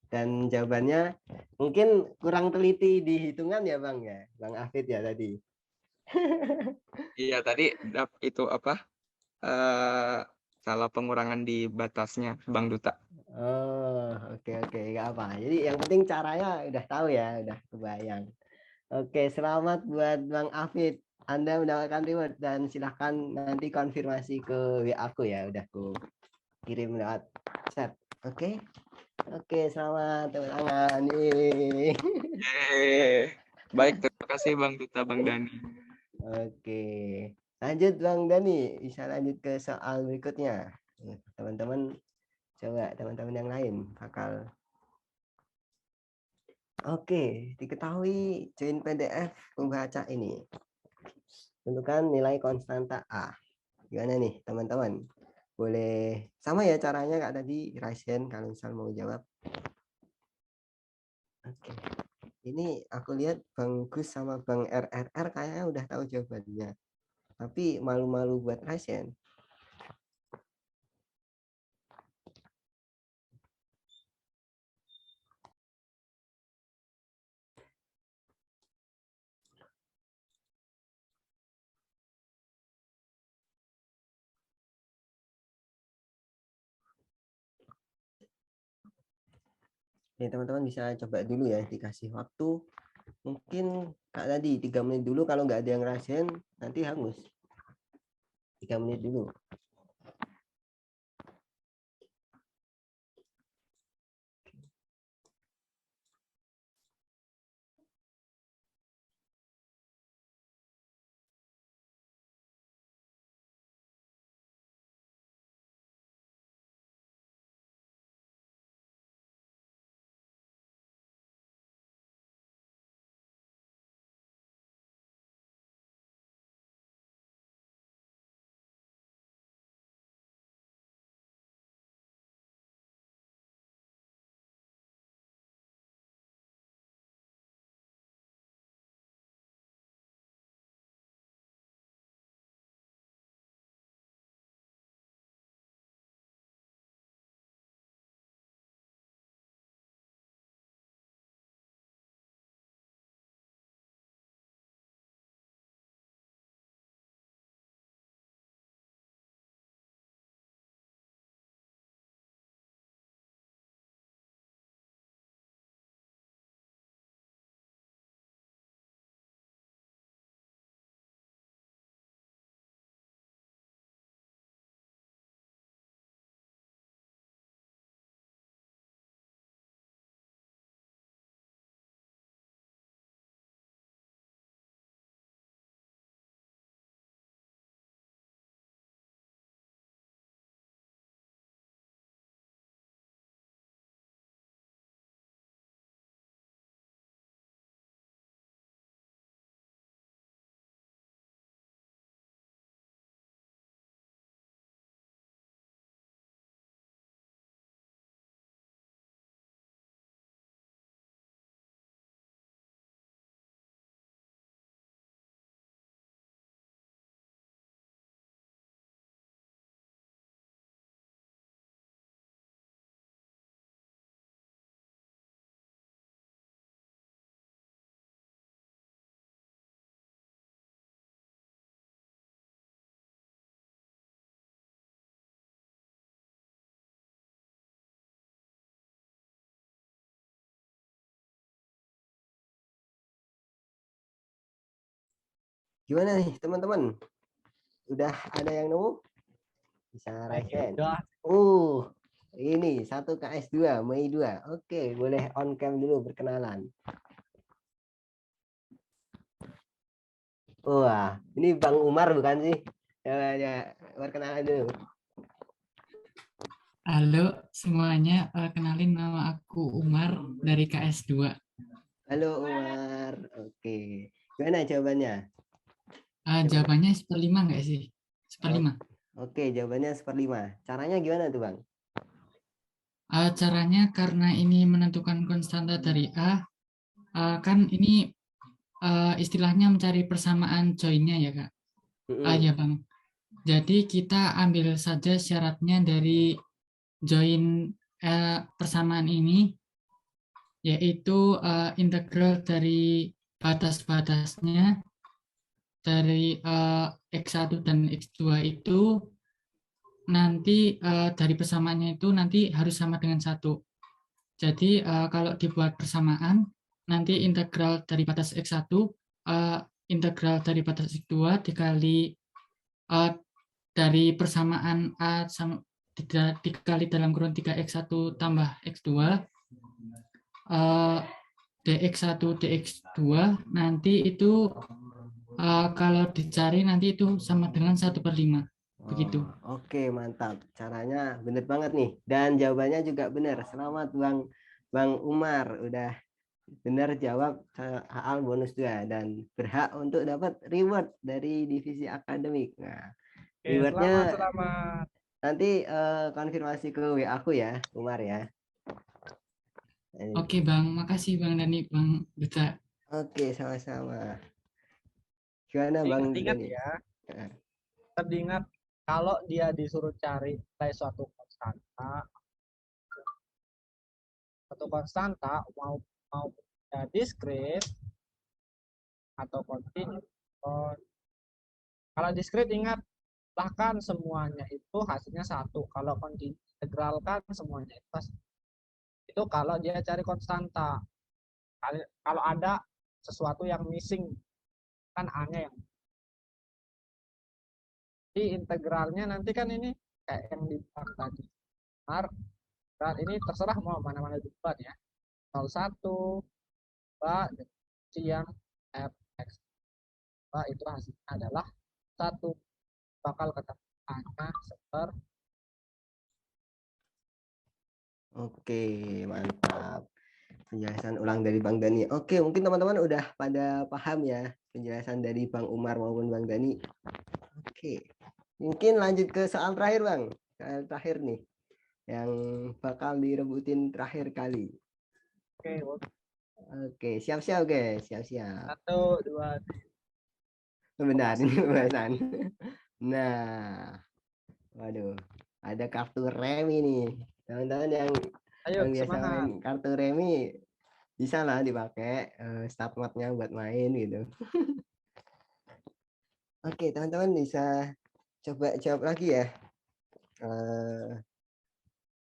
Dan jawabannya mungkin kurang teliti di hitungan ya Bang ya. Bang Afid ya tadi. Iya, tadi itu apa? Salah pengurangan di batasnya, Bang Duta. Oh, oke oke, nggak apa. Jadi yang penting caranya udah tahu ya, udah kebayang. Oke, selamat buat Bang Afid. Anda mendapatkan reward dan silahkan nanti konfirmasi ke WA aku ya, udah aku kirim lewat chat. Oke. Oke, selamat tepuk tangan. Yeay. Baik, terima kasih Bang Duta, Bang Dani. Oke. Lanjut Bang Dani, bisa lanjut ke soal berikutnya. Teman-teman coba teman-teman yang lain bakal. Oke, diketahui join PDF pembaca ini. Tentukan nilai konstanta A. Gimana nih teman-teman? Boleh sama ya caranya Kak tadi, raise hand kalau misal mau jawab. Oke. Ini aku lihat Bang Gus sama Bang RRR kayaknya udah tahu jawabannya. Tapi malu-malu buat raise hand. Ini teman-teman bisa coba dulu ya, dikasih waktu. Mungkin Kak tadi 3 menit dulu, kalau nggak ada yang raise hand nanti hangus. 3 menit dulu. Gimana nih teman-teman? Udah ada yang nemu? Bisa raise hand. Udah. Ini 1 KS2, Mei 2. Oke, boleh on cam dulu berkenalan. Wah, ini Bang Umar bukan sih? Ya, berkenalan dulu. Halo semuanya, kenalin nama aku Umar dari KS2. Halo Umar. Oke. Gimana jawabannya? Jawabannya 1/5 nggak sih? 1/5. Oke, jawabannya 1/5. Caranya gimana tuh Bang? Caranya karena ini menentukan konstanta dari A, kan ini istilahnya mencari persamaan joinnya ya Kak? Ya Bang. Jadi kita ambil saja syaratnya dari join persamaan ini, yaitu integral dari batas-batasnya dari X1 dan X2 itu nanti dari persamaannya itu nanti harus sama dengan 1. Jadi kalau dibuat persamaan, nanti integral dari batas X1, integral dari batas X2 dikali dari persamaan A dikali dalam kurung 3X1 tambah X2, dx1 dx2 nanti itu kalau dicari nanti itu sama dengan 1/5 begitu. Oke, mantap. Caranya bener banget nih. Dan jawabannya juga benar. Selamat Bang Umar. Udah benar jawab soal bonus 2 dan berhak untuk dapat reward dari divisi akademik. Nah, Oke, rewardnya selamat. nanti konfirmasi ke WA aku ya, Umar ya. Oke Bang, makasih Bang Dani, Bang Duta. Oke, sama-sama. Gimana Bang Ingat Dani? ya, teringat kalau dia disuruh cari nilai suatu konstanta mau ya diskrit atau kontinu. Kalau diskrit ingat bahkan semuanya itu hasilnya 1. Kalau kontinu integralkan semuanya itu kalau dia cari konstanta. Kalau ada sesuatu yang missing kan A-nya yang di integralnya nanti kan ini kayak yang dibilang tadi. Nah, ini terserah mau mana-mana duluan ya. 01 yang fx itu hasilnya adalah 1, bakal ketemu A-nya seperti. Oke, mantap. Penjelasan ulang dari Bang Dani. Oke, mungkin teman-teman udah pada paham ya penjelasan dari Bang Umar maupun Bang Dani. Oke, mungkin lanjut ke soal terakhir Bang. Soal terakhir nih, yang bakal direbutin terakhir kali. Oke, siap-siap guys, siap-siap. 1, 2, 3. Benar, ini pembahasan. Nah, waduh, ada kartu remi nih. Teman-teman yang biasa main kartu remi bisa lah dipakai start map-nya buat main gitu. Oke, teman-teman bisa coba jawab lagi ya.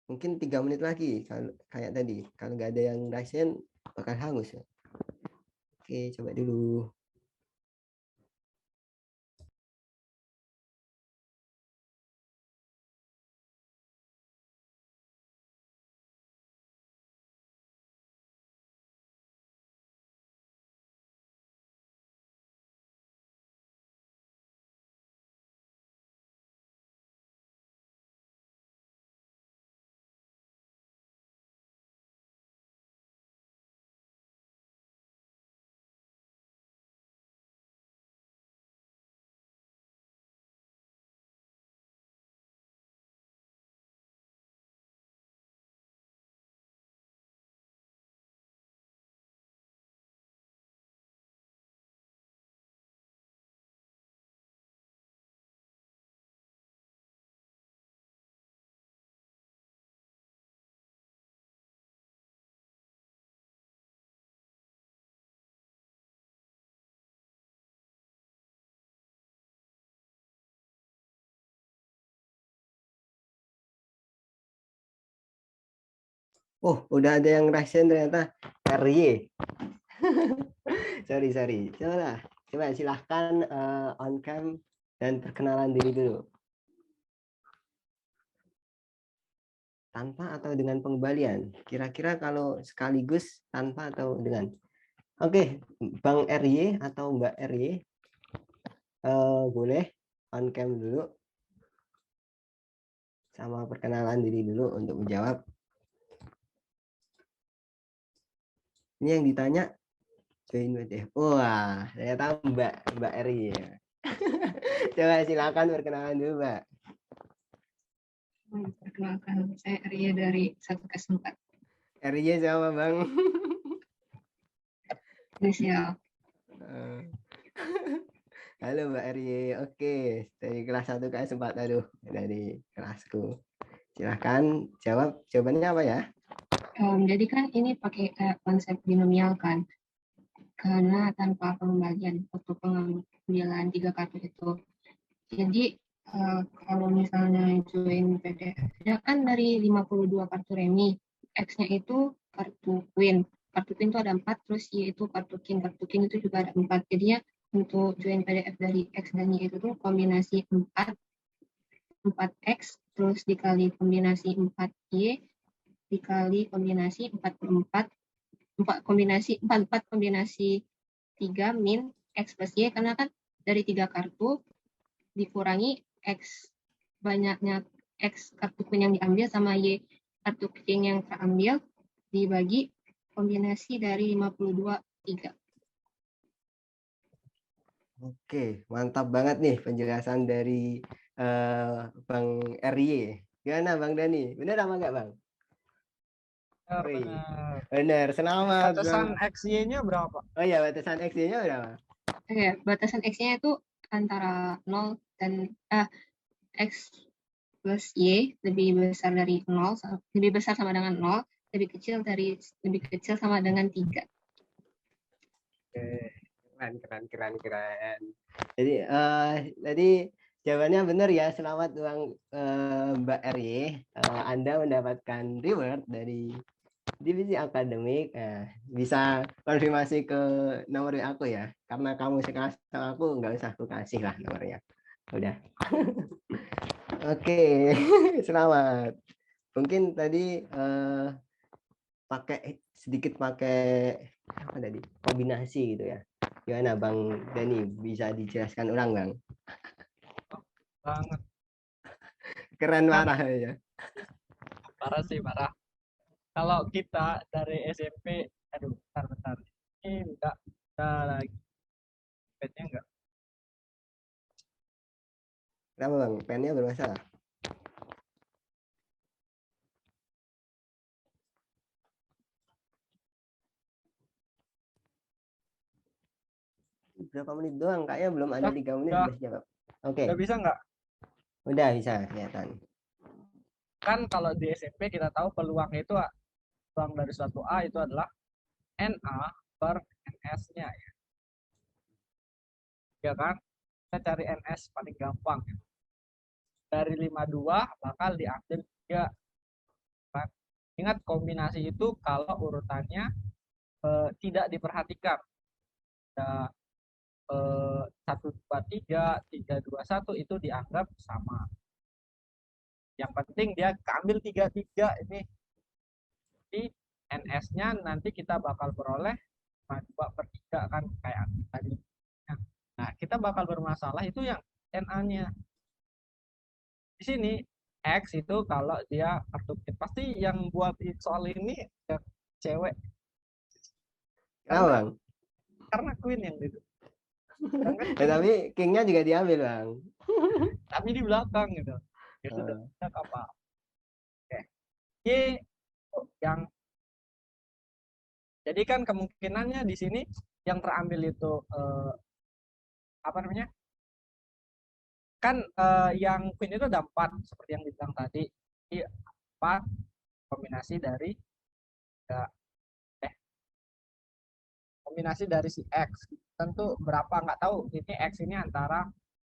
Mungkin 3 menit lagi kalau kayak tadi. Kalau nggak ada yang raise hand bakal hangus ya. Oke, coba dulu. Oh, udah ada yang raise hand ternyata RY. sorry. Coba Coba silahkan on cam dan perkenalan diri dulu. Tanpa atau dengan pengembalian? Kira-kira kalau sekaligus tanpa atau dengan? Oke, Bang RY atau Mbak RY, boleh on cam dulu sama perkenalan diri dulu untuk menjawab. Ini yang ditanya join WTF. Wah, saya tahu Mbak RY ya. Coba silakan perkenalan dulu, Mbak. Perkenalkan, saya Ria dari 1K4 RY sama Bang. inisial. Halo Mbak RY. Oke, dari kelas 1 ke 4. Aduh, dari kelasku. Silahkan jawab. Jawabannya apa ya? Jadi kan ini pakai konsep binomial kan, karena tanpa pengembalian waktu pengambilan 3 kartu itu. Jadi kalau misalnya join PDF kan dari 52 kartu remi, X-nya itu kartu queen. Kartu queen itu ada 4, terus Y itu kartu king. Kartu king itu juga ada 4. Jadinya untuk join PDF dari X dan Y itu tuh kombinasi 4X, terus dikali kombinasi 4Y, dikali kombinasi 4 kombinasi 4 kombinasi 3 min X plus Y, karena kan dari 3 kartu dikurangi X banyaknya X kartu queen yang diambil sama Y kartu king yang terambil dibagi kombinasi dari 52 3. Oke, mantap banget nih penjelasan dari Bang RY. Gimana Bang Dani? Benar apa enggak, Bang? Wih, Benar. benar. Selamat, Batasan Bang. XY-nya berapa? Oh iya, batasan X-nya berapa? Oke, batasan X-nya itu antara 0 dan X plus Y lebih besar dari 0, lebih besar sama dengan 0, lebih kecil sama dengan 3. Oke, keren. Jadi jawabannya benar ya. Selamat Bang Mbak RY. Anda mendapatkan reward dari divisi akademik. Bisa konfirmasi ke nomor aku ya. Karena kamu sekelas sama aku, nggak usah aku kasih lah nomornya. Udah. Oke, selamat. Mungkin tadi sedikit pakai apa tadi? Kombinasi gitu ya. Gimana Bang Dani, bisa dijelaskan ulang Bang? Banget. Keren parah ya. Parah sih, parah. Kalau kita dari SMP, aduh, bentar. Ini enggak lagi. Bednya enggak. Kenapa Bang? Pennya bermasalah? Berapa menit doang? Kayaknya belum ada 3 menit udah. udah jawab. Oke, Udah bisa enggak? udah bisa kelihatan. Kan kalau di SMP kita tahu peluangnya itu peluang dari suatu A itu adalah NA per NS-nya ya. Ya kan? Kita cari NS paling gampang. Dari 52 bakal diambil 3. Kan? Ingat kombinasi itu kalau urutannya tidak diperhatikan. Ada 1, 2, 3, 3, 2, 1 itu dianggap sama. Yang penting dia keambil 3 ini. Di NS-nya nanti kita bakal beroleh 2/3 kan kayak tadi. Nah, kita bakal bermasalah itu yang NA-nya. Di sini X itu kalau dia kartu pasti yang buat soal ini ya cewek. Kenapa Bang? Karena Queen yang itu. Tapi King-nya juga diambil Bang. Tapi di belakang gitu. Itu udah apa? Oke. Y yang jadi kan kemungkinannya di sini yang terambil itu apa namanya? Kan yang Queen itu ada 4 seperti yang dibilang tadi. Jadi 4 kombinasi dari kombinasi dari si X. Tentu berapa nggak tahu. Ini X ini antara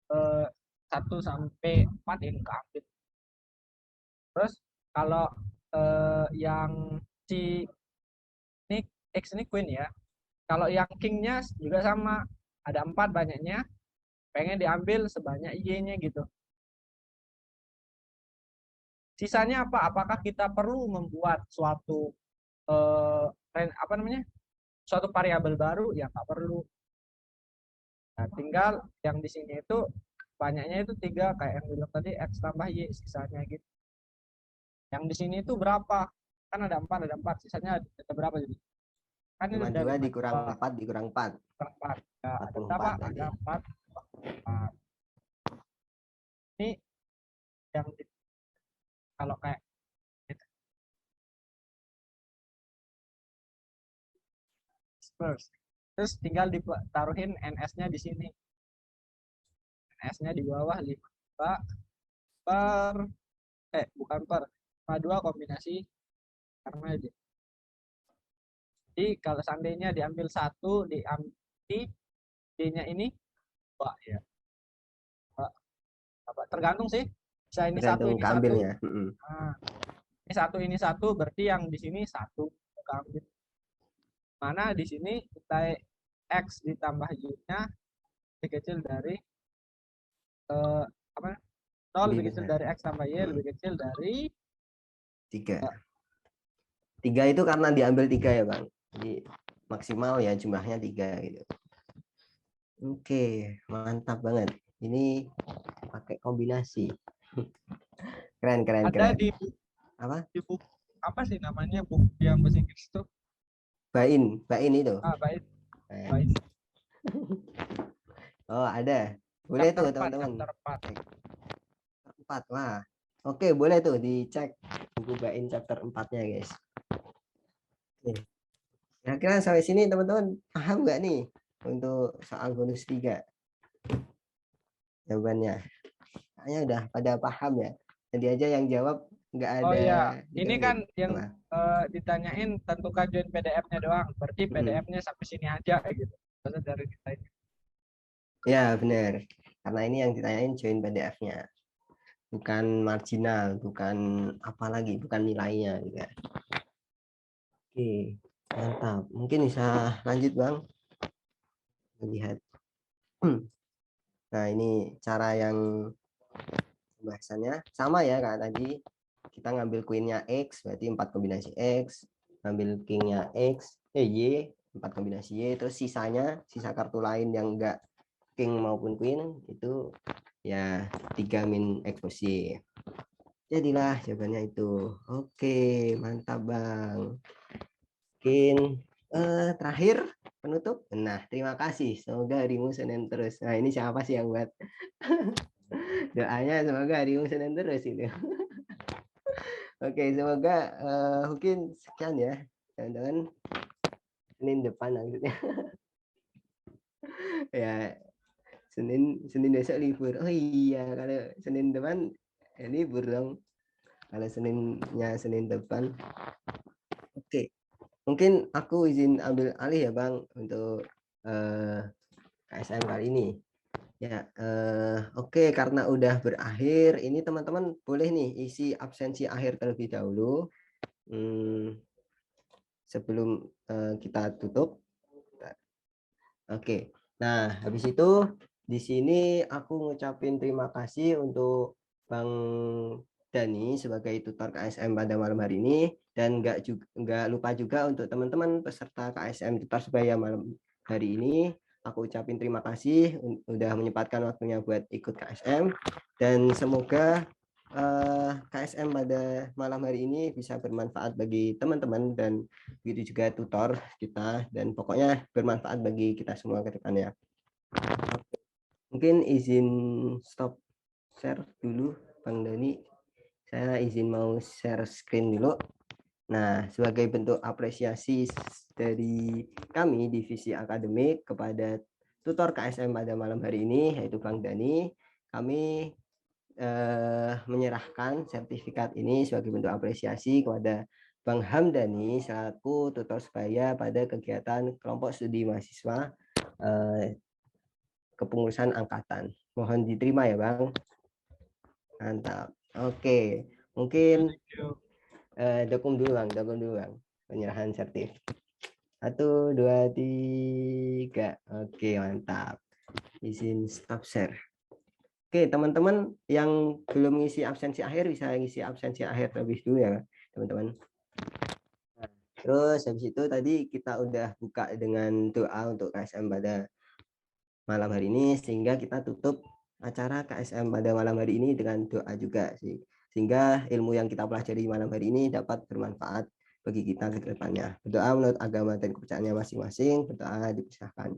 1 sampai 4 yang keambil. Terus kalau yang si ini X ini Queen ya. Kalau yang King-nya juga sama. ada 4 banyaknya, pengen diambil sebanyak Y-nya gitu. Sisanya apa? Apakah kita perlu membuat suatu apa namanya? Suatu variabel baru? Ya nggak perlu. Nah, tinggal yang di sini itu banyaknya itu 3 kayak yang bilang tadi X tambah Y sisanya gitu. Yang di sini itu berapa? Kan ada 4, sisanya ada berapa jadi? Kan ini ada 52 dikurang 4 dikurang 4. 4. Ya, ada 44 berapa? tadi. Ada 4. Ini yang kalau kayak gitu. Terus tinggal ditaruhin NS-nya di sini. NS-nya di bawah 5 per bukan per 2 kombinasi karena aja. Jadi kalau seandainya diambil 1 diambil D-nya ini ya. Tergantung sih. Bisa ini 1 Tergantung ini 1. keambilnya. Nah, ini 1 berarti yang di sini 1 keambil. Mana di sini kita X ditambah Y-nya lebih kecil dari apa? 0 lebih kecil dari X tambah Y lebih kecil dari 3. 3 itu karena diambil 3 ya Bang. Jadi maksimal ya jumlahnya 3 gitu. Oke, mantap banget. Ini pakai kombinasi. Keren. ada di Apa? di buku apa sih namanya buku yang bahasa Inggris itu? Bain itu. Baik. Oh, ada. Boleh Chapter tuh teman-teman. Chapter 4. Wah. Oke, boleh tuh dicek buku Bain chapter 4-nya, guys. Oke. Kira-kira sampai sini teman-teman paham nggak nih untuk soal bonus 3? Jawabannya. Kayaknya udah pada paham ya. Jadi aja yang jawab nggak ada. Oh iya, ini dikit. kan yang Apa? ditanyain tentukan join PDF-nya doang. Berarti PDF-nya sampai sini aja gitu. Terus dari kita ini. Ya, benar. Karena ini yang ditanyain join PDF-nya. Bukan marginal, bukan apa lagi, bukan nilainya juga. Oke, mantap. Mungkin bisa lanjut Bang. Lihat. Nah, ini cara yang pembahasannya sama ya kayak tadi. Kita ngambil queen-nya X, berarti 4 kombinasi X. Ngambil king-nya Y, 4 kombinasi Y. Terus sisa kartu lain yang enggak king maupun queen, itu ya 3 min X plus Y. Jadilah jawabannya itu. Oke, mantap Bang. Mungkin terakhir penutup. Nah, terima kasih. Semoga harimu Senin terus. Nah, ini siapa sih yang buat doanya? Semoga harimu Senin terus itu. Oke, semoga mungkin sekian ya, teman-teman. Senin depan maksudnya. Ya, Senin besok libur. Oh iya, kalau Senin depan libur dong. Kalau Senin depan. Oke. Mungkin aku izin ambil alih ya Bang untuk KSM kali ini. Ya, oke, karena udah berakhir, ini teman-teman boleh nih isi absensi akhir terlebih dahulu. Sebelum kita tutup. Oke. Nah, habis itu di sini aku ngucapin terima kasih untuk Bang Dani sebagai tutor KSM pada malam hari ini, dan nggak lupa juga untuk teman-teman peserta KSM tutor sebaya malam hari ini, aku ucapin terima kasih udah menyempatkan waktunya buat ikut KSM, dan semoga KSM pada malam hari ini bisa bermanfaat bagi teman-teman dan begitu juga tutor kita, dan pokoknya bermanfaat bagi kita semua ke depannya. Mungkin izin stop share dulu Bang Dani. Saya izin mau share screen dulu. Nah, sebagai bentuk apresiasi dari kami divisi akademik kepada tutor KSM pada malam hari ini, yaitu Bang Dani, kami menyerahkan sertifikat ini sebagai bentuk apresiasi kepada Bang Hamdani selaku tutor sebaya pada kegiatan kelompok studi mahasiswa kepengurusan angkatan. Mohon diterima ya Bang. Mantap. Oke, mungkin dokum dulu Bang, penyerahan sertif. 1, 2, 3. Oke, mantap. Izin stop share. Oke, teman-teman yang belum ngisi absensi akhir bisa ngisi absensi akhir terlebih dulu ya, teman-teman. Nah, terus habis itu tadi kita udah buka dengan doa untuk KSM pada malam hari ini, sehingga kita tutup acara KSM pada malam hari ini dengan doa juga sih. Sehingga ilmu yang kita pelajari malam hari ini dapat bermanfaat bagi kita ke depannya. Berdoa menurut agama dan kepercayaannya masing-masing, berdoa dipersilahkan.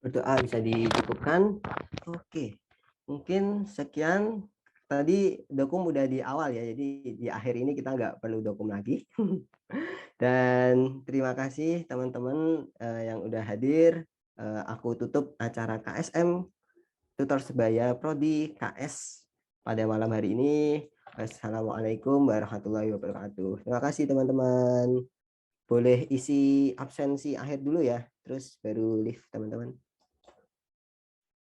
Berdoa bisa dicukupkan. Oke, mungkin sekian. Tadi dokum udah di awal ya, jadi di akhir ini kita nggak perlu dokum lagi. Dan terima kasih teman-teman yang udah hadir. Aku tutup acara KSM Tutor Sebaya Prodi KS pada malam hari ini. Assalamualaikum warahmatullahi wabarakatuh. Terima kasih teman-teman. Boleh isi absensi akhir dulu ya, terus baru live teman-teman.